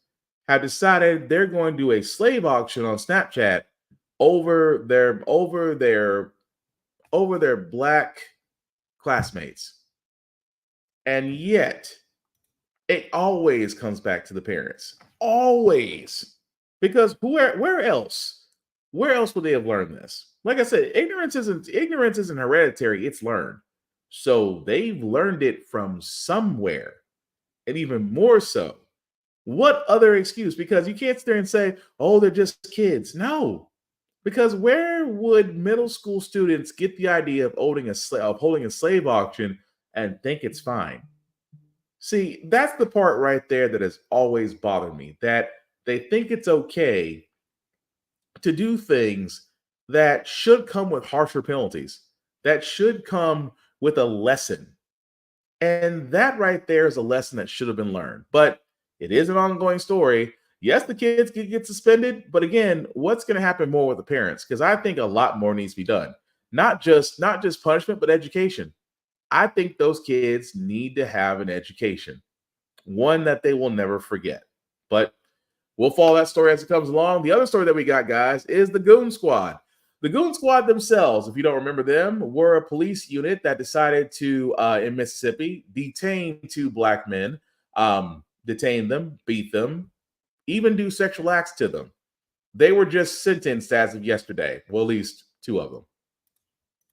have decided they're going to do a slave auction on Snapchat over their black classmates. And yet it always comes back to the parents. Always. Because where else would they have learned this? Like I said, ignorance isn't hereditary, it's learned. So they've learned it from somewhere. And even more so, what other excuse? Because you can't sit there and say, oh, they're just kids. No. Because where would middle school students get the idea of holding a slave auction and think it's fine? See, that's the part right there that has always bothered me, that they think it's okay to do things that should come with harsher penalties, that should come with a lesson. And that right there is a lesson that should have been learned. But it is an ongoing story. Yes, the kids could get suspended, but again, what's going to happen more with the parents? Because I think a lot more needs to be done. Not just punishment, but education. I think those kids need to have an education, one that they will never forget. But we'll follow that story as it comes along. The other story that we got, guys, is the Goon Squad. The Goon Squad themselves, if you don't remember them, were a police unit that decided to, in Mississippi, detain 2 black men, detain them, beat them, even do sexual acts to them. They were just sentenced as of yesterday. Well, at least 2 of them.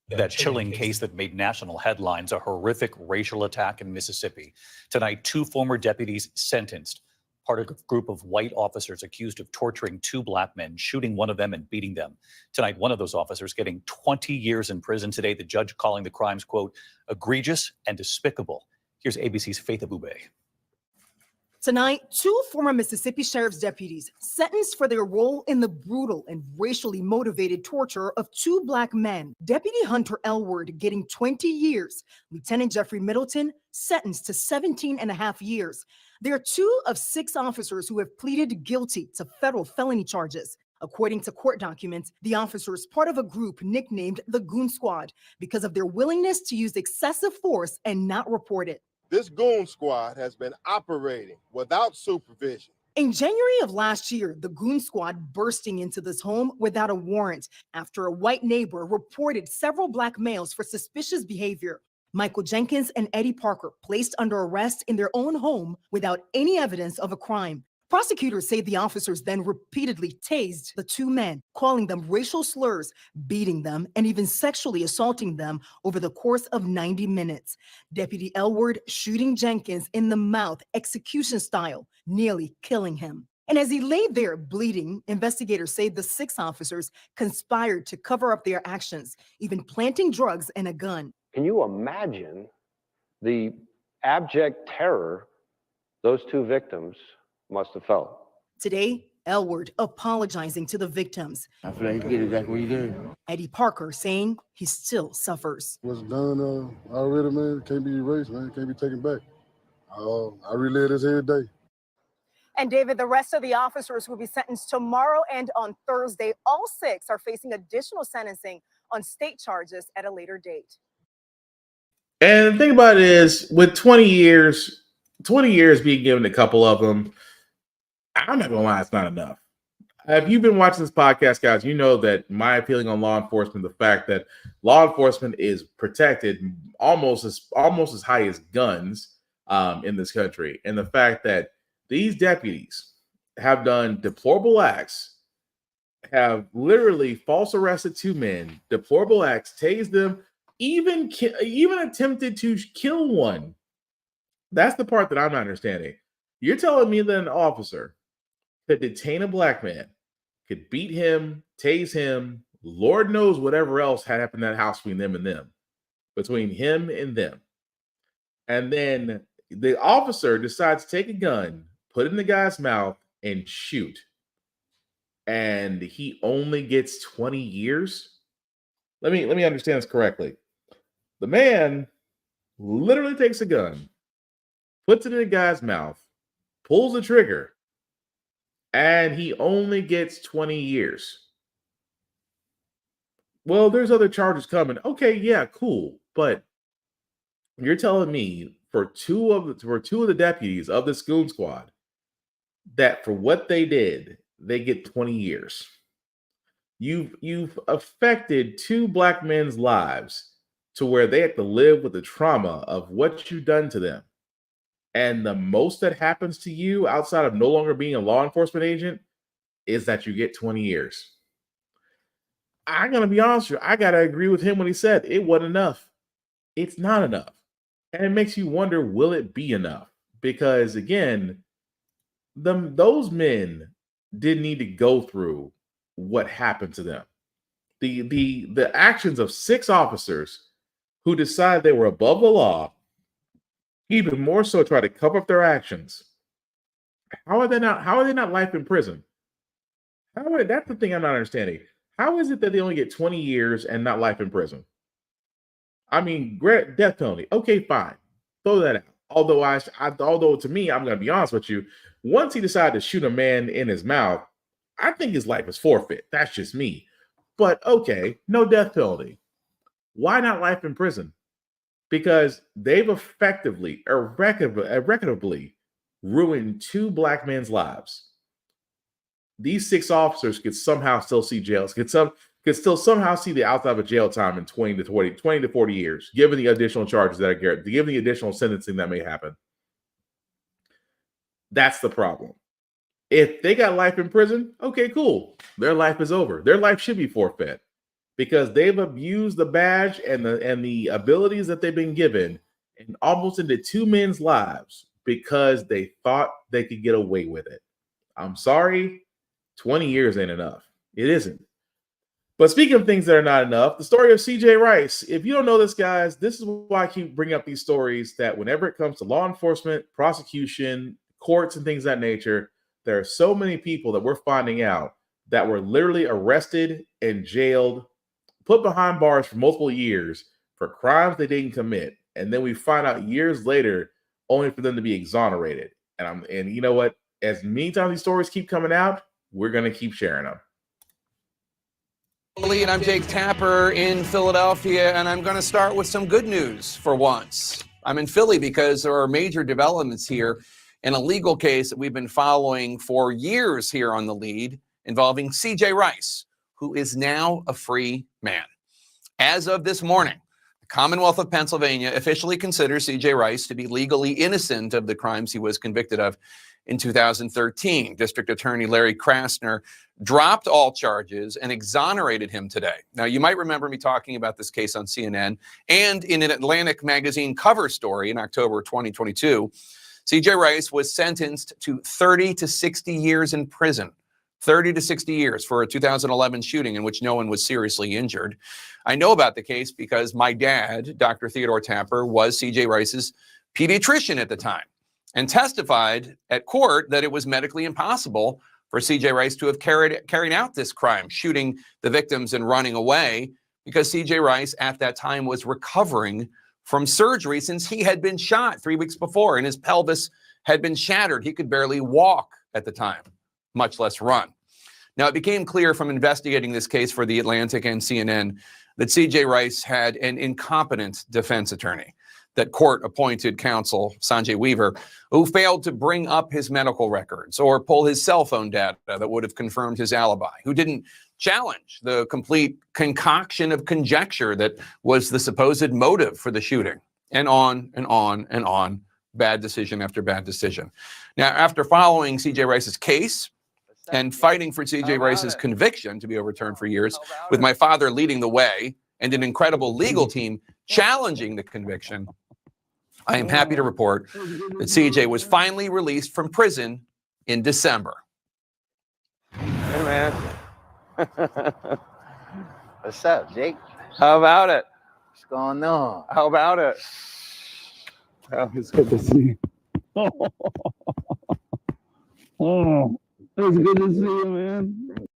That chilling case that made national headlines, a horrific racial attack in Mississippi. Tonight, 2 former deputies sentenced, part of a group of white officers accused of torturing 2 black men, shooting one of them and beating them. Tonight, one of those officers getting 20 years in prison. Today, the judge calling the crimes, quote, egregious and despicable. Here's ABC's Faith Abube. Tonight, 2 former Mississippi Sheriff's deputies sentenced for their role in the brutal and racially motivated torture of 2 black men. Deputy Hunter Elward getting 20 years. Lieutenant Jeffrey Middleton sentenced to 17.5 years. They are 2 of 6 officers who have pleaded guilty to federal felony charges. According to court documents, the officers part of a group nicknamed the Goon Squad because of their willingness to use excessive force and not report it. This Goon Squad has been operating without supervision. In January of last year, the Goon Squad bursting into this home without a warrant after a white neighbor reported several black males for suspicious behavior. Michael Jenkins and Eddie Parker placed under arrest in their own home without any evidence of a crime. Prosecutors say the officers then repeatedly tased the 2 men, calling them racial slurs, beating them, and even sexually assaulting them over the course of 90 minutes. Deputy Elward shooting Jenkins in the mouth, execution style, nearly killing him. And as he lay there bleeding, investigators say the 6 officers conspired to cover up their actions, even planting drugs and a gun. Can you imagine the abject terror those 2 victims must have felt? Today, Elward apologizing to the victims. I feel like you get exactly what you did. Eddie Parker saying he still suffers. What's done already, man, can't be erased, man, can't be taken back. I relive this every day. And David, the rest of the officers will be sentenced tomorrow and on Thursday. All 6 are facing additional sentencing on state charges at a later date. And the thing about it is, with 20 years being given a couple of them, I'm not gonna lie, it's not enough. If you've been watching this podcast, guys, you know that my feeling on law enforcement, the fact that law enforcement is protected almost as high as guns in this country, and the fact that these deputies have done deplorable acts, have literally false arrested 2 men, deplorable acts, tased them, even attempted to kill one. That's the part that I'm not understanding. You're telling me that an officer could detain a black man, could beat him, tase him, Lord knows whatever else had happened in that house between him and them. And then the officer decides to take a gun, put it in the guy's mouth, and shoot. And he only gets 20 years. Let me understand this correctly. The man literally takes a gun, puts it in the guy's mouth, pulls the trigger, and he only gets 20 years. Well, there's other charges coming. Okay, yeah, cool. But you're telling me for two of the deputies of the Goon Squad that for what they did, they get 20 years. You've affected 2 black men's lives to where they have to live with the trauma of what you've done to them. And the most that happens to you outside of no longer being a law enforcement agent is that you get 20 years. I'm going to be honest with you. I got to agree with him when he said it wasn't enough. It's not enough. And it makes you wonder, will it be enough? Because again, those men didn't need to go through what happened to them. The actions of 6 officers who decided they were above the law, even more so try to cover up their actions. How are they not life in prison? That's the thing I'm not understanding. How is it that they only get 20 years and not life in prison? I mean, death penalty. Okay, fine. Throw that out. Although to me, I'm going to be honest with you, once he decided to shoot a man in his mouth, I think his life is forfeit. That's just me. But okay, no death penalty. Why not life in prison? Because they've effectively, irrecoverably ruined 2 black men's lives. These 6 officers could somehow still see jails, could still somehow see the outside of a jail time in 20 to 40 years, given the additional charges that are given, given the additional sentencing that may happen. That's the problem. If they got life in prison, okay, cool. Their life is over. Their life should be forfeit because they've abused the badge and the abilities that they've been given and almost into 2 men's lives because they thought they could get away with it. I'm sorry, 20 years ain't enough. It isn't. But speaking of things that are not enough, the story of CJ Rice. If you don't know this, guys, this is why I keep bringing up these stories, that whenever it comes to law enforcement, prosecution, courts, and things of that nature, there are so many people that we're finding out that were literally arrested and jailed, put behind bars for multiple years for crimes they didn't commit. And then we find out years later, only for them to be exonerated. And you know what? As many times these stories keep coming out, we're going to keep sharing them. And I'm Jake Tapper in Philadelphia, and I'm going to start with some good news for once. I'm in Philly because there are major developments here in a legal case that we've been following for years here on The Lead involving CJ Rice, who is now a free man. As of this morning, the Commonwealth of Pennsylvania officially considers CJ Rice to be legally innocent of the crimes he was convicted of in 2013. District Attorney Larry Krasner dropped all charges and exonerated him today. Now, you might remember me talking about this case on CNN and in an Atlantic magazine cover story in October 2022. CJ Rice was sentenced to 30 to 60 years in prison. 30 to 60 years for a 2011 shooting in which no one was seriously injured. I know about the case because my dad, Dr. Theodore Tapper, was CJ Rice's pediatrician at the time and testified at court that it was medically impossible for CJ Rice to have carried out this crime, shooting the victims and running away, because CJ Rice at that time was recovering from surgery since he had been shot 3 weeks before and his pelvis had been shattered. He could barely walk at the time, much less run. Now, it became clear from investigating this case for The Atlantic and CNN that C.J. Rice had an incompetent defense attorney, that court-appointed counsel, Sanjay Weaver, who failed to bring up his medical records or pull his cell phone data that would have confirmed his alibi, who didn't challenge the complete concoction of conjecture that was the supposed motive for the shooting, and on and on and on, bad decision after bad decision. Now, after following C.J. Rice's case and fighting for C.J. Rice's conviction to be overturned for years, with my father leading the way and an incredible legal team challenging the conviction, I am happy to report that C.J. was finally released from prison in December. Hey, man. What's up, Jake? How about it? What's going on? How about it? Oh, it's good to see you. Oh, it's good to see you, man.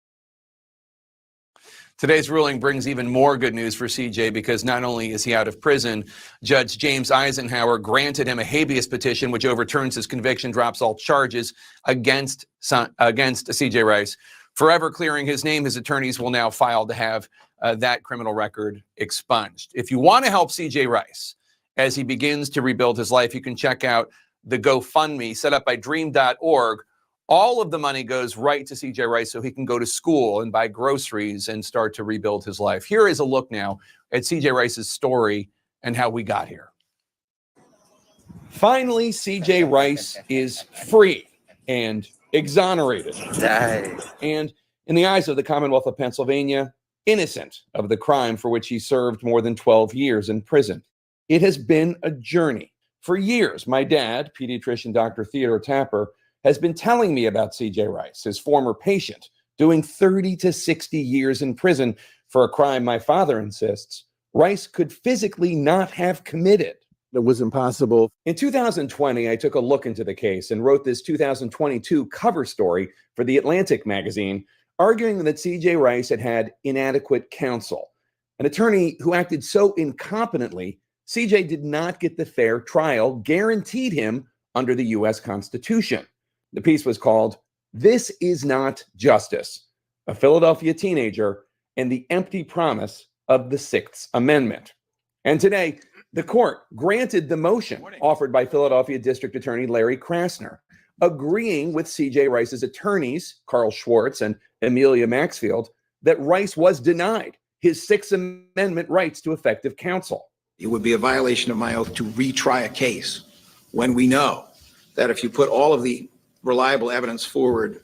Today's ruling brings even more good news for CJ, because not only is he out of prison, Judge James Eisenhower granted him a habeas petition which overturns his conviction, drops all charges against CJ Rice, forever clearing his name. His attorneys will now file to have that criminal record expunged. If you want to help CJ Rice as he begins to rebuild his life, you can check out the GoFundMe set up by dream.org. All of the money goes right to CJ Rice so he can go to school and buy groceries and start to rebuild his life. Here is a look now at CJ Rice's story and how we got here. Finally, CJ Rice is free and exonerated. And in the eyes of the Commonwealth of Pennsylvania, innocent of the crime for which he served more than 12 years in prison. It has been a journey. For years, my dad, pediatrician Dr. Theodore Tapper, has been telling me about C.J. Rice, his former patient, doing 30 to 60 years in prison for a crime my father insists Rice could physically not have committed. It was impossible. In 2020, I took a look into the case and wrote this 2022 cover story for The Atlantic magazine, arguing that C.J. Rice had had inadequate counsel, an attorney who acted so incompetently, C.J. did not get the fair trial guaranteed him under the U.S. Constitution. The piece was called, "This Is Not Justice, a Philadelphia Teenager and the Empty Promise of the Sixth Amendment." And today, the court granted the motion offered by Philadelphia District Attorney Larry Krasner, agreeing with C.J. Rice's attorneys, Carl Schwartz and Amelia Maxfield, that Rice was denied his Sixth Amendment rights to effective counsel. It would be a violation of my oath to retry a case when we know that if you put all of the reliable evidence forward,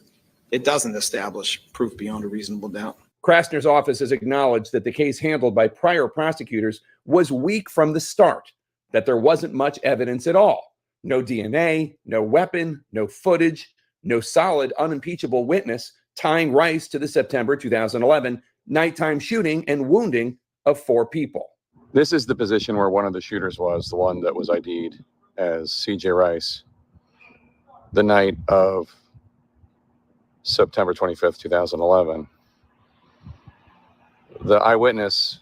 it doesn't establish proof beyond a reasonable doubt. Krasner's office has acknowledged that the case handled by prior prosecutors was weak from the start, that there wasn't much evidence at all. No DNA, no weapon, no footage, no solid unimpeachable witness tying Rice to the September 2011 nighttime shooting and wounding of 4 people. This is the position where one of the shooters was, the one that was ID'd as C.J. Rice, the night of September 25th, 2011. The eyewitness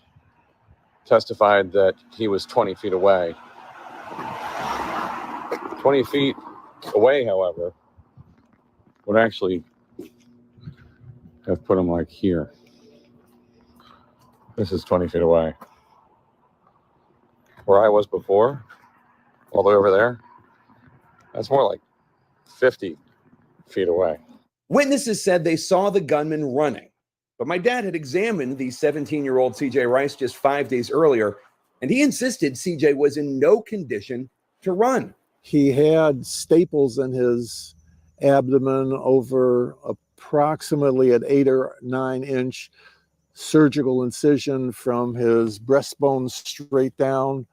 testified that he was 20 feet away. 20 feet away, however, would actually have put him like here. This is 20 feet away. Where I was before, all the way over there, that's more like 50 feet away. Witnesses said they saw the gunman running, but my dad had examined the 17-year-old CJ Rice just 5 days earlier, and he insisted CJ was in no condition to run. He had staples in his abdomen over approximately an 8 or 9 inch surgical incision from his breastbone straight down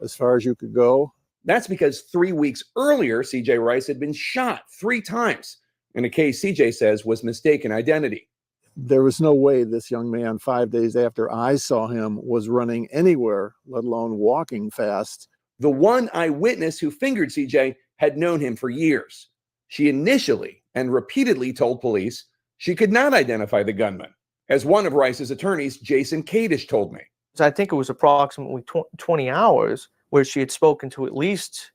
as far as you could go. That's because 3 weeks earlier, CJ Rice had been shot 3 times in a case CJ says was mistaken identity. There was no way this young man, 5 days after I saw him, was running anywhere, let alone walking fast. The one eyewitness who fingered CJ had known him for years. She initially and repeatedly told police she could not identify the gunman, as one of Rice's attorneys, Jason Kadish, told me. I think it was approximately 20 hours where she had spoken to at least,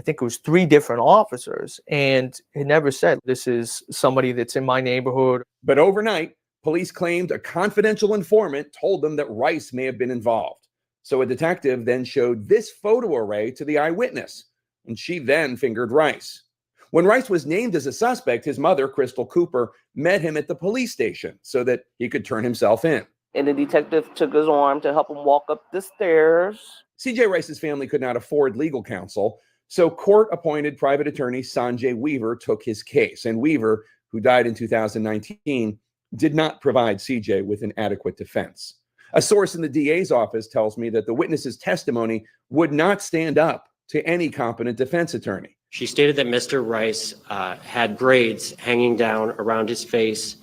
I think it was 3 different officers, and it never said, this is somebody that's in my neighborhood. But overnight, police claimed a confidential informant told them that Rice may have been involved. So a detective then showed this photo array to the eyewitness, and she then fingered Rice. When Rice was named as a suspect, his mother, Crystal Cooper, met him at the police station so that he could turn himself in. And the detective took his arm to help him walk up the stairs. CJ Rice's family could not afford legal counsel, so court-appointed private attorney Sanjay Weaver took his case. And Weaver, who died in 2019, did not provide CJ with an adequate defense. A source in the DA's office tells me that the witness's testimony would not stand up to any competent defense attorney. She stated that Mr. Rice had braids hanging down around his face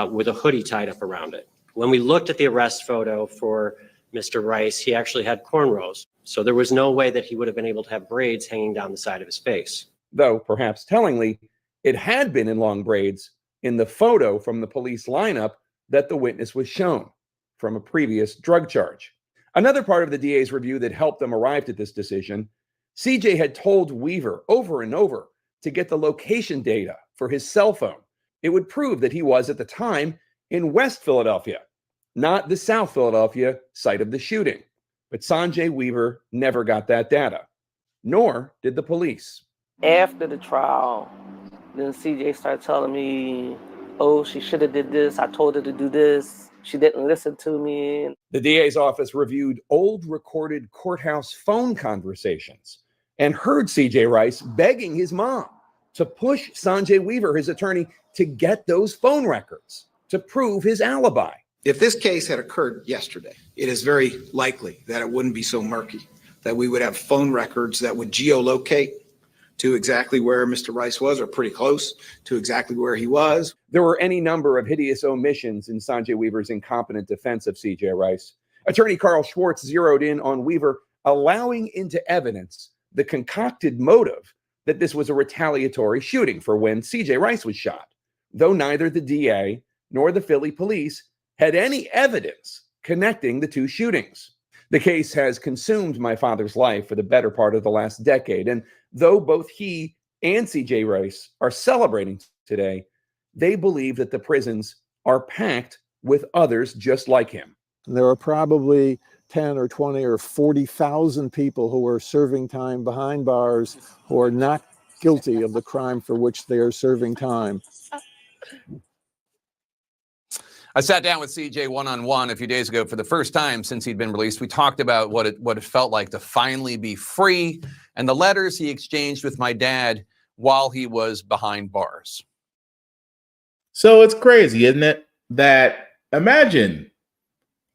with a hoodie tied up around it. When we looked at the arrest photo for Mr. Rice, he actually had cornrows. So there was no way that he would have been able to have braids hanging down the side of his face. Though, perhaps tellingly, it had been in long braids in the photo from the police lineup that the witness was shown from a previous drug charge. Another part of the DA's review that helped them arrive at this decision, CJ had told Weaver over and over to get the location data for his cell phone. It would prove that he was, at the time, in West Philadelphia, not the South Philadelphia site of the shooting. But Sanjay Weaver never got that data, nor did the police. After the trial, then CJ started telling me, oh, she should have did this. I told her to do this. She didn't listen to me. The DA's office reviewed old recorded courthouse phone conversations and heard CJ Rice begging his mom to push Sanjay Weaver, his attorney, to get those phone records to prove his alibi. If this case had occurred yesterday, it is very likely that it wouldn't be so murky, that we would have phone records that would geolocate to exactly where Mr. Rice was, or pretty close to exactly where he was. There were any number of hideous omissions in Sanjay Weaver's incompetent defense of CJ Rice. Attorney Carl Schwartz zeroed in on Weaver allowing into evidence the concocted motive that this was a retaliatory shooting for when CJ Rice was shot, though neither the DA nor the Philly police had any evidence connecting the two shootings. The case has consumed my father's life for the better part of the last decade, and though both he and CJ Rice are celebrating today, they believe that the prisons are packed with others just like him. There are probably 10 or 20 or 40,000 people who are serving time behind bars who are not guilty of the crime for which they are serving time. I sat down with CJ one-on-one a few days ago for the first time since he'd been released. We talked about what it felt like to finally be free and the letters he exchanged with my dad while he was behind bars. So it's crazy, isn't it? That imagine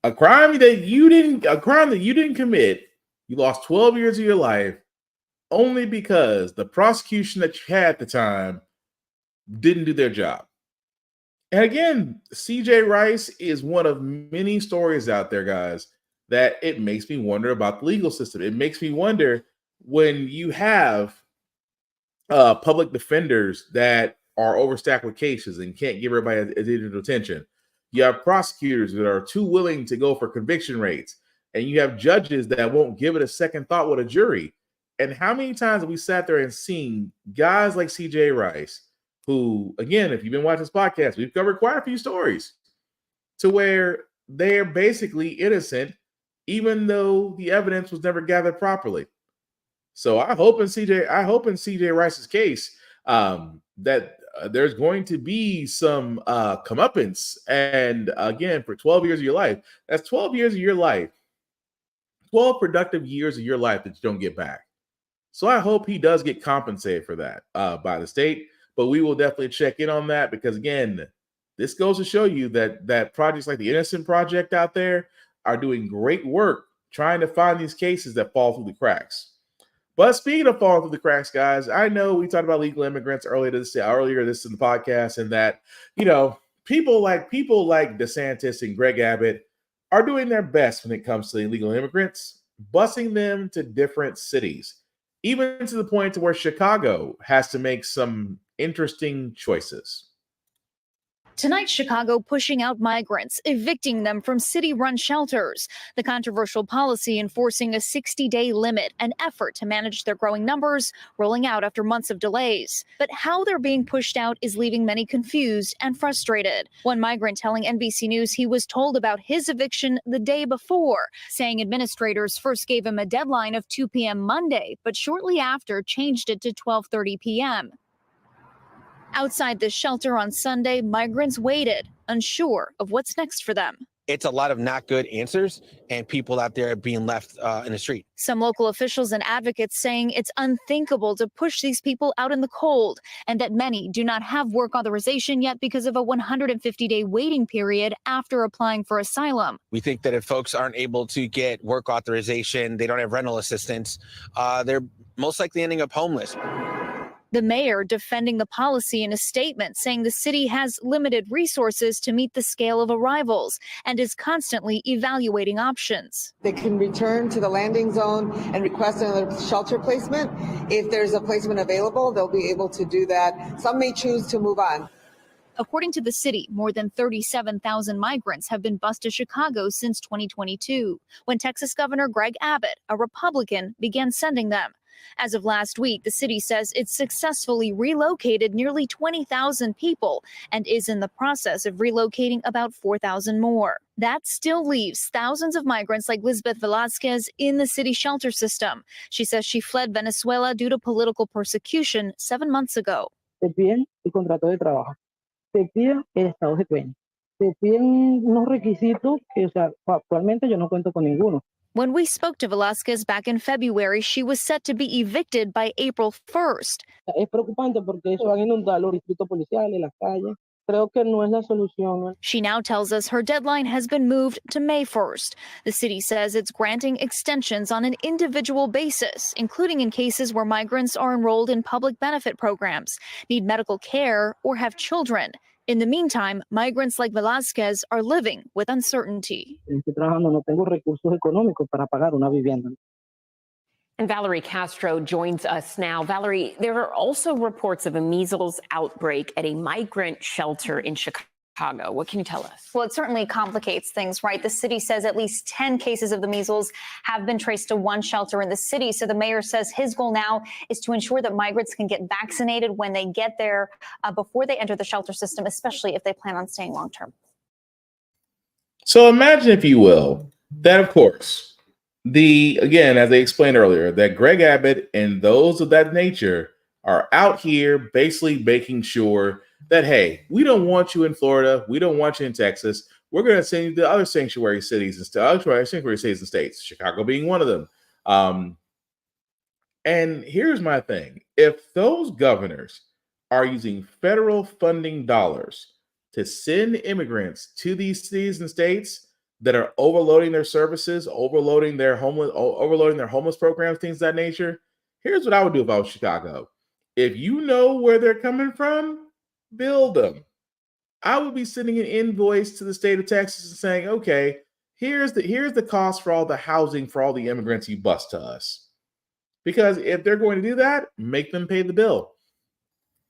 a crime that you didn't commit. You lost 12 years of your life only because the prosecution that you had at the time didn't do their job. And again, CJ Rice is one of many stories out there, guys, that it makes me wonder about the legal system. It makes me wonder when you have public defenders that are overstacked with cases and can't give everybody additional attention. You have prosecutors that are too willing to go for conviction rates, and you have judges that won't give it a second thought with a jury. And how many times have we sat there and seen guys like CJ Rice, who, again, if you've been watching this podcast, we've covered quite a few stories to where they're basically innocent, even though the evidence was never gathered properly. So I hope in CJ Rice's case that there's going to be some comeuppance. And again, for 12 years of your life, that's 12 years of your life, 12 productive years of your life that you don't get back. So I hope he does get compensated for that by the state. But we will definitely check in on that because, again, this goes to show you that projects like the Innocent Project out there are doing great work trying to find these cases that fall through the cracks. But speaking of falling through the cracks, guys, I know we talked about legal immigrants earlier this in the podcast, and that, you know, people like DeSantis and Greg Abbott are doing their best when it comes to illegal immigrants, busing them to different cities, even to the point to where Chicago has to make some interesting choices. Tonight, Chicago pushing out migrants, evicting them from city-run shelters. The controversial policy enforcing a 60-day limit, an effort to manage their growing numbers, rolling out after months of delays. But how they're being pushed out is leaving many confused and frustrated. One migrant telling NBC News he was told about his eviction the day before, saying administrators first gave him a deadline of 2 p.m. Monday, but shortly after changed it to 12:30 p.m. Outside the shelter on Sunday, migrants waited, unsure of what's next for them. It's a lot of not good answers and people out there being left in the street. Some local officials and advocates saying it's unthinkable to push these people out in the cold and that many do not have work authorization yet because of a 150-day waiting period after applying for asylum. We think that if folks aren't able to get work authorization, they don't have rental assistance, they're most likely ending up homeless. The mayor defending the policy in a statement, saying the city has limited resources to meet the scale of arrivals and is constantly evaluating options. They can return to the landing zone and request another shelter placement. If there's a placement available, they'll be able to do that. Some may choose to move on. According to the city, more than 37,000 migrants have been bused to Chicago since 2022, when Texas Governor Greg Abbott, a Republican, began sending them. As of last week, the city says it's successfully relocated nearly 20,000 people and is in the process of relocating about 4,000 more. That still leaves thousands of migrants like Lisbeth Velasquez in the city shelter system. She says she fled Venezuela due to political persecution 7 months ago. Te piden el contrato de trabajo, te piden el estado de cuenta, te piden unos requisitos que, o sea, actualmente yo no cuento con ninguno. When we spoke to Velasquez back in February, she was set to be evicted by April 1st. Es preocupante porque se van a inundar los distritos policiales, las calles. Creo que no es la solución. She now tells us her deadline has been moved to May 1st. The city says it's granting extensions on an individual basis, including in cases where migrants are enrolled in public benefit programs, need medical care, or have children. In the meantime, migrants like Velasquez are living with uncertainty. Estoy trabajando, no tengo recursos económicos para pagar una vivienda. And Valerie Castro joins us now. Valerie, there are also reports of a measles outbreak at a migrant shelter in Chicago. What can you tell us? Well, it certainly complicates things, right? The city says at least 10 cases of the measles have been traced to one shelter in the city. So the mayor says his goal now is to ensure that migrants can get vaccinated when they get there before they enter the shelter system, especially if they plan on staying long term. So imagine, if you will, that, of course, again, as I explained earlier, that Greg Abbott and those of that nature are out here basically making sure that, hey, we don't want you in Florida. We don't want you in Texas. We're going to send you to other sanctuary cities and sanctuary cities and states, Chicago being one of them. And here's my thing. If those governors are using federal funding dollars to send immigrants to these cities and states that are overloading their services, overloading their homeless programs, things of that nature, here's what I would do if I was Chicago. If you know where they're coming from, build them. I would be sending an invoice to the state of Texas and saying, okay, here's the cost for all the housing for all the immigrants you bust to us. Because if they're going to do that, make them pay the bill.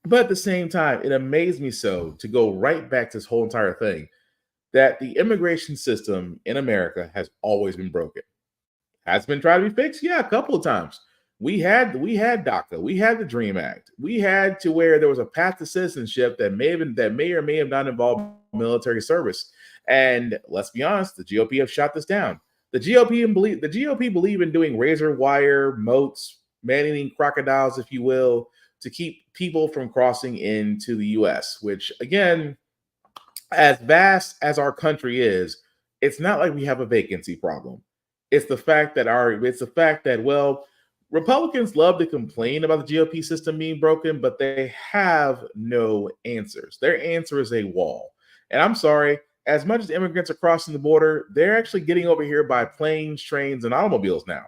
But at the same time, it amazed me so to go right back to this whole entire thing that the immigration system in America has always been broken. Has been tried to be fixed? Yeah, a couple of times. We had DACA, we had the DREAM Act, we had to where there was a path to citizenship that may or may have not involved military service. And let's be honest, the GOP have shot this down. The GOP believe in doing razor wire moats, man-eating crocodiles, if you will, to keep people from crossing into the U.S. Which, again, as vast as our country is, it's not like we have a vacancy problem. It's the fact that well, Republicans love to complain about the GOP system being broken, but they have no answers. Their answer is a wall. And I'm sorry, as much as immigrants are crossing the border, they're actually getting over here by planes, trains, and automobiles now.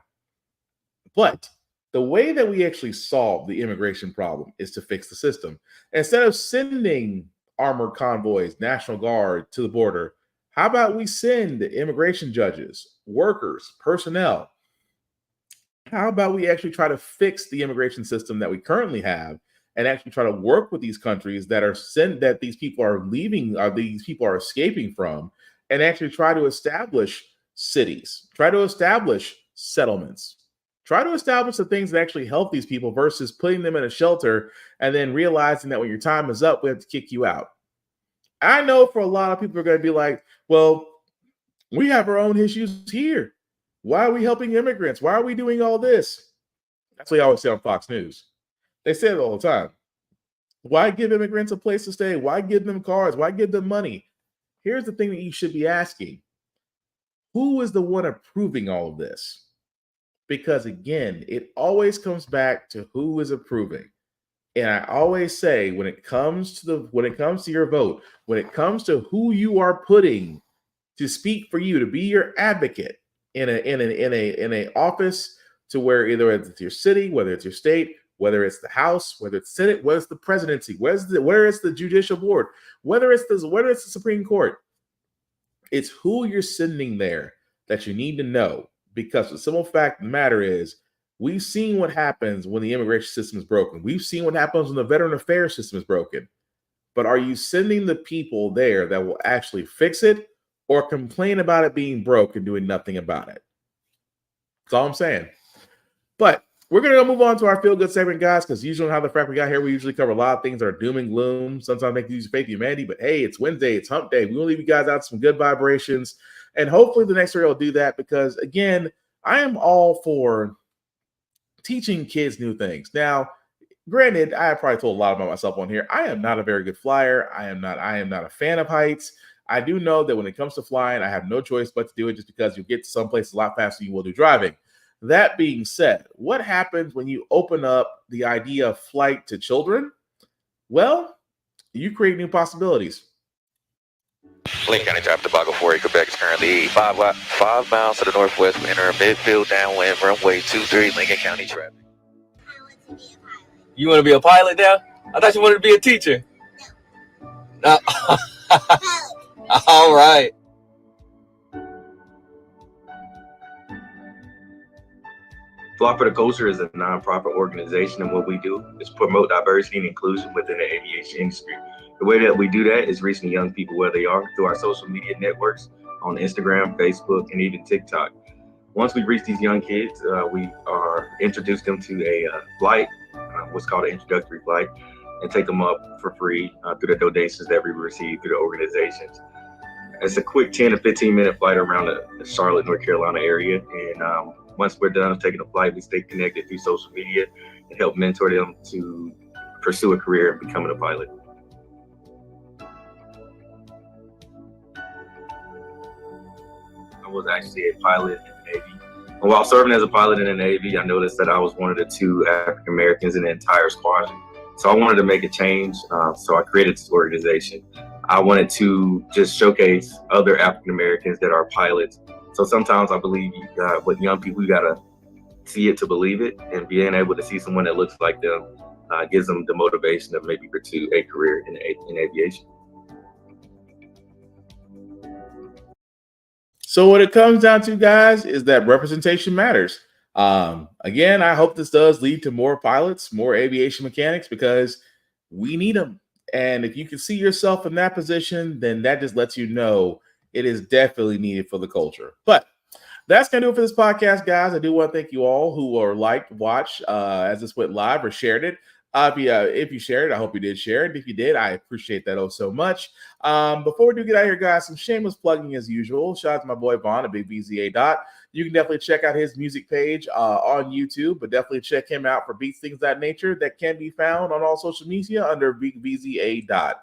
But the way that we actually solve the immigration problem is to fix the system. Instead of sending armored convoys, National Guard to the border, how about we send immigration judges, workers, personnel? How about we actually try to fix the immigration system that we currently have and actually try to work with these countries that are sent that these people are leaving, or these people are escaping from, and actually try to establish cities, try to establish settlements, try to establish the things that actually help these people versus putting them in a shelter and then realizing that when your time is up, we have to kick you out. I know for a lot of people are going to be like, well, we have our own issues here. Why are we helping immigrants? Why are we doing all this? That's what they always say on Fox News. They say it all the time. Why give immigrants a place to stay? Why give them cars? Why give them money? Here's the thing that you should be asking. Who is the one approving all of this? Because again, it always comes back to who is approving. And I always say, when it comes to your vote, when it comes to who you are putting to speak for you, to be your advocate in a office, to where either it's your city, whether it's your state, whether it's the House, whether it's Senate, whether it's the presidency, whether it's the judicial board, whether it's the Supreme Court, it's who you're sending there that you need to know. Because the simple fact of the matter is, we've seen what happens when the immigration system is broken. We've seen what happens when the veteran affairs system is broken. But are you sending the people there that will actually fix it, or complain about it being broke and doing nothing about it? That's all I'm saying. But we're going to move on to our feel-good segment, guys, because usually on How the Frack We Got Here, we usually cover a lot of things that are doom and gloom. Sometimes make use of faith and humanity, but hey, it's Wednesday, it's hump day. We will leave you guys out some good vibrations, and hopefully the next video will do that, because, again, I am all for teaching kids new things. Now, granted, I have probably told a lot about myself on here. I am not a very good flyer. I am not a fan of heights. I do know that when it comes to flying, I have no choice but to do it, just because you'll get to some places a lot faster than you will do driving. That being said, what happens when you open up the idea of flight to children? Well, you create new possibilities. Lincoln County Drive to Bago 4 Quebec is currently 5 miles to the northwest. We enter a midfield downwind runway 23 Lincoln County traffic. You want to be a pilot now? I thought you wanted to be a teacher. No. All right. Fly for the Culture is a nonprofit organization, and what we do is promote diversity and inclusion within the aviation industry. The way that we do that is reaching young people where they are through our social media networks on Instagram, Facebook, and even TikTok. Once we reach these young kids, we are introduce them to a flight, what's called an introductory flight, and take them up for free through the donations that we receive through the organizations. It's a quick 10 to 15 minute flight around the Charlotte, North Carolina area. And once we're done taking the flight, we stay connected through social media and help mentor them to pursue a career in becoming a pilot. I was actually a pilot in the Navy. And while serving as a pilot in the Navy, I noticed that I was one of the 2 African Americans in the entire squadron. So I wanted to make a change. So I created this organization. I wanted to just showcase other African Americans that are pilots. So sometimes I believe with young people, you gotta see it to believe it, and being able to see someone that looks like them gives them the motivation to maybe pursue a career in aviation. So what it comes down to, guys, is that representation matters. Again, I hope this does lead to more pilots, more aviation mechanics, because we need them. And if you can see yourself in that position, then that just lets you know it is definitely needed for the culture. But that's going to do it for this podcast, guys. I do want to thank you all who are watched as this went live or shared it. If you shared it, I hope you did share it. If you did, I appreciate that so much. Before we do get out of here, guys, some shameless plugging as usual. Shout out to my boy Vaughn at Big VZA Dot. You can definitely check out his music page on YouTube, but definitely check him out for beats, things of that nature that can be found on all social media under Big VZA Dot.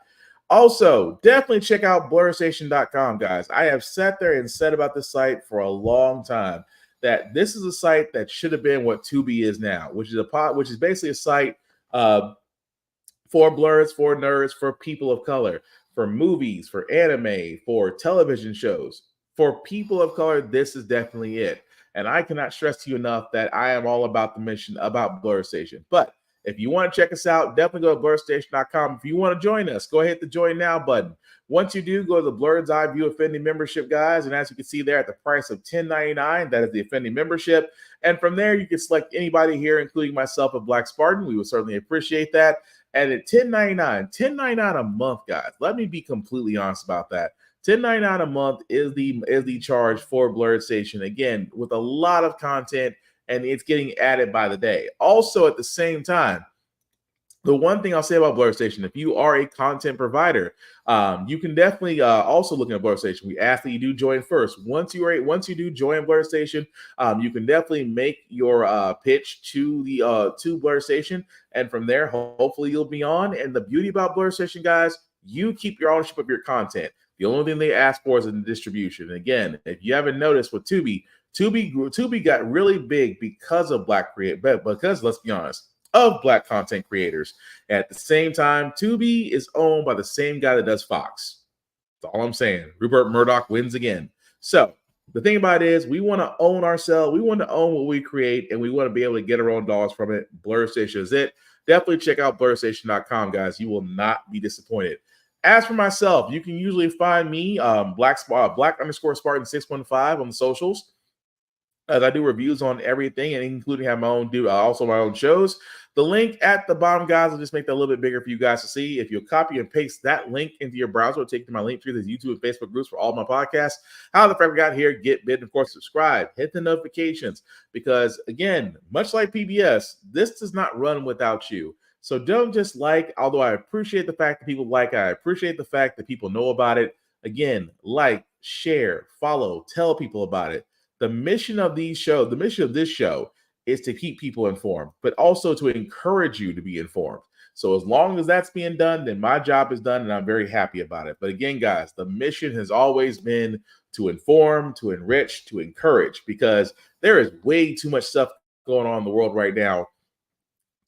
Also, definitely check out BlurStation.com, guys. I have sat there and said about this site for a long time that this is a site that should have been what Tubi is now, which is basically a site for blurs, for nerds, for people of color, for movies, for anime, for television shows. For people of color, this is definitely it. And I cannot stress to you enough that I am all about the mission about Blur Station. But If you want to check us out, definitely go to blurredstation.com. If you want to join us, go ahead to join now button. Once you do, go to the Blurred's Eye View Offending membership, guys. And as you can see there at the price of $10.99, that is the Offending membership. And from there, you can select anybody here, including myself, a Black Spartan. We would certainly appreciate that. And at $10.99 a month, guys, let me be completely honest about that. $10.99 a month is the charge for Blurred Station. Again, with a lot of content, and it's getting added by the day. Also, at the same time, the one thing I'll say about Blur Station, if you are a content provider, you can definitely also look at Blur Station. We ask that you do join first. Once you do join Blur Station, you can definitely make your pitch to the to Blur Station, and from there, hopefully you'll be on. And the beauty about Blur Station, guys, you keep your ownership of your content. The only thing they ask for is in the distribution. And again, if you haven't noticed with Tubi got really big because of Black because let's be honest, of Black content creators. At the same time, Tubi is owned by the same guy that does Fox. That's all I'm saying. Rupert Murdoch wins again. So the thing about it is, we want to own ourselves. We want to own what we create, and we want to be able to get our own dollars from it. Blur Station is it. Definitely check out blurrstation.com, guys. You will not be disappointed. As for myself, you can usually find me, Black_Spartan 615 on the socials, as I do reviews on everything, and including have my own also my own shows. The link at the bottom, guys, will just make that a little bit bigger for you guys to see. If you'll copy and paste that link into your browser, it'll take you to my link to the YouTube and Facebook groups for all my podcasts. How the Frack We Got Here, get bit, and of course, subscribe, hit the notifications, because again, much like PBS, this does not run without you. So don't just like, although I appreciate the fact that people like, I appreciate the fact that people know about it. Again, like, share, follow, tell people about it. The mission of this show is to keep people informed, but also to encourage you to be informed. So as long as that's being done, then my job is done, and I'm very happy about it. But again, guys, the mission has always been to inform, to enrich, to encourage, because there is way too much stuff going on in the world right now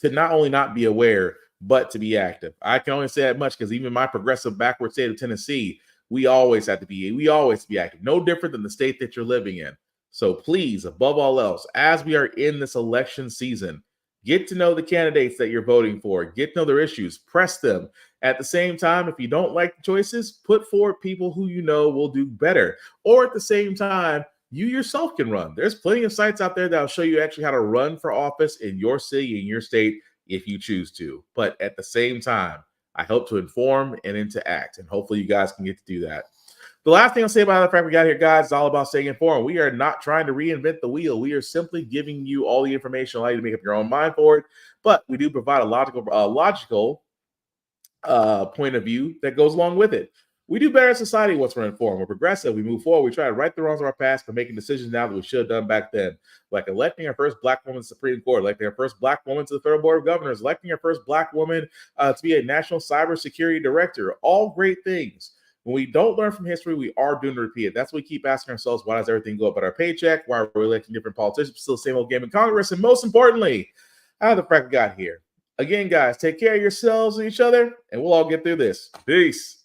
to not only not be aware, but to be active. I can only say that much because even my progressive backward state of Tennessee, we always be active. No different than the state that you're living in. So please, above all else, as we are in this election season, get to know the candidates that you're voting for. Get to know their issues. Press them. At the same time, if you don't like the choices, put forward people who you know will do better. Or at the same time, you yourself can run. There's plenty of sites out there that will show you actually how to run for office in your city, in your state, if you choose to. But at the same time, I hope to inform and to act, and hopefully you guys can get to do that. The last thing I'll say about the Frack We Got Here, guys, is all about staying informed. We are not trying to reinvent the wheel. We are simply giving you all the information, allow you to make up your own mind for it. But we do provide a logical point of view that goes along with it. We do better in society once we're informed. We're progressive. We move forward. We try to right the wrongs of our past by making decisions now that we should have done back then, like electing our first Black woman to the Supreme Court, electing our first Black woman to the Federal Board of Governors, electing our first Black woman to be a national cybersecurity director. All great things. When we don't learn from history, we are doomed to repeat it. That's what we keep asking ourselves. Why does everything go up at our paycheck? Why are we electing different politicians? Still the same old game in Congress. And most importantly, how the Frack We Got Here. Again, guys, take care of yourselves and each other, and we'll all get through this. Peace.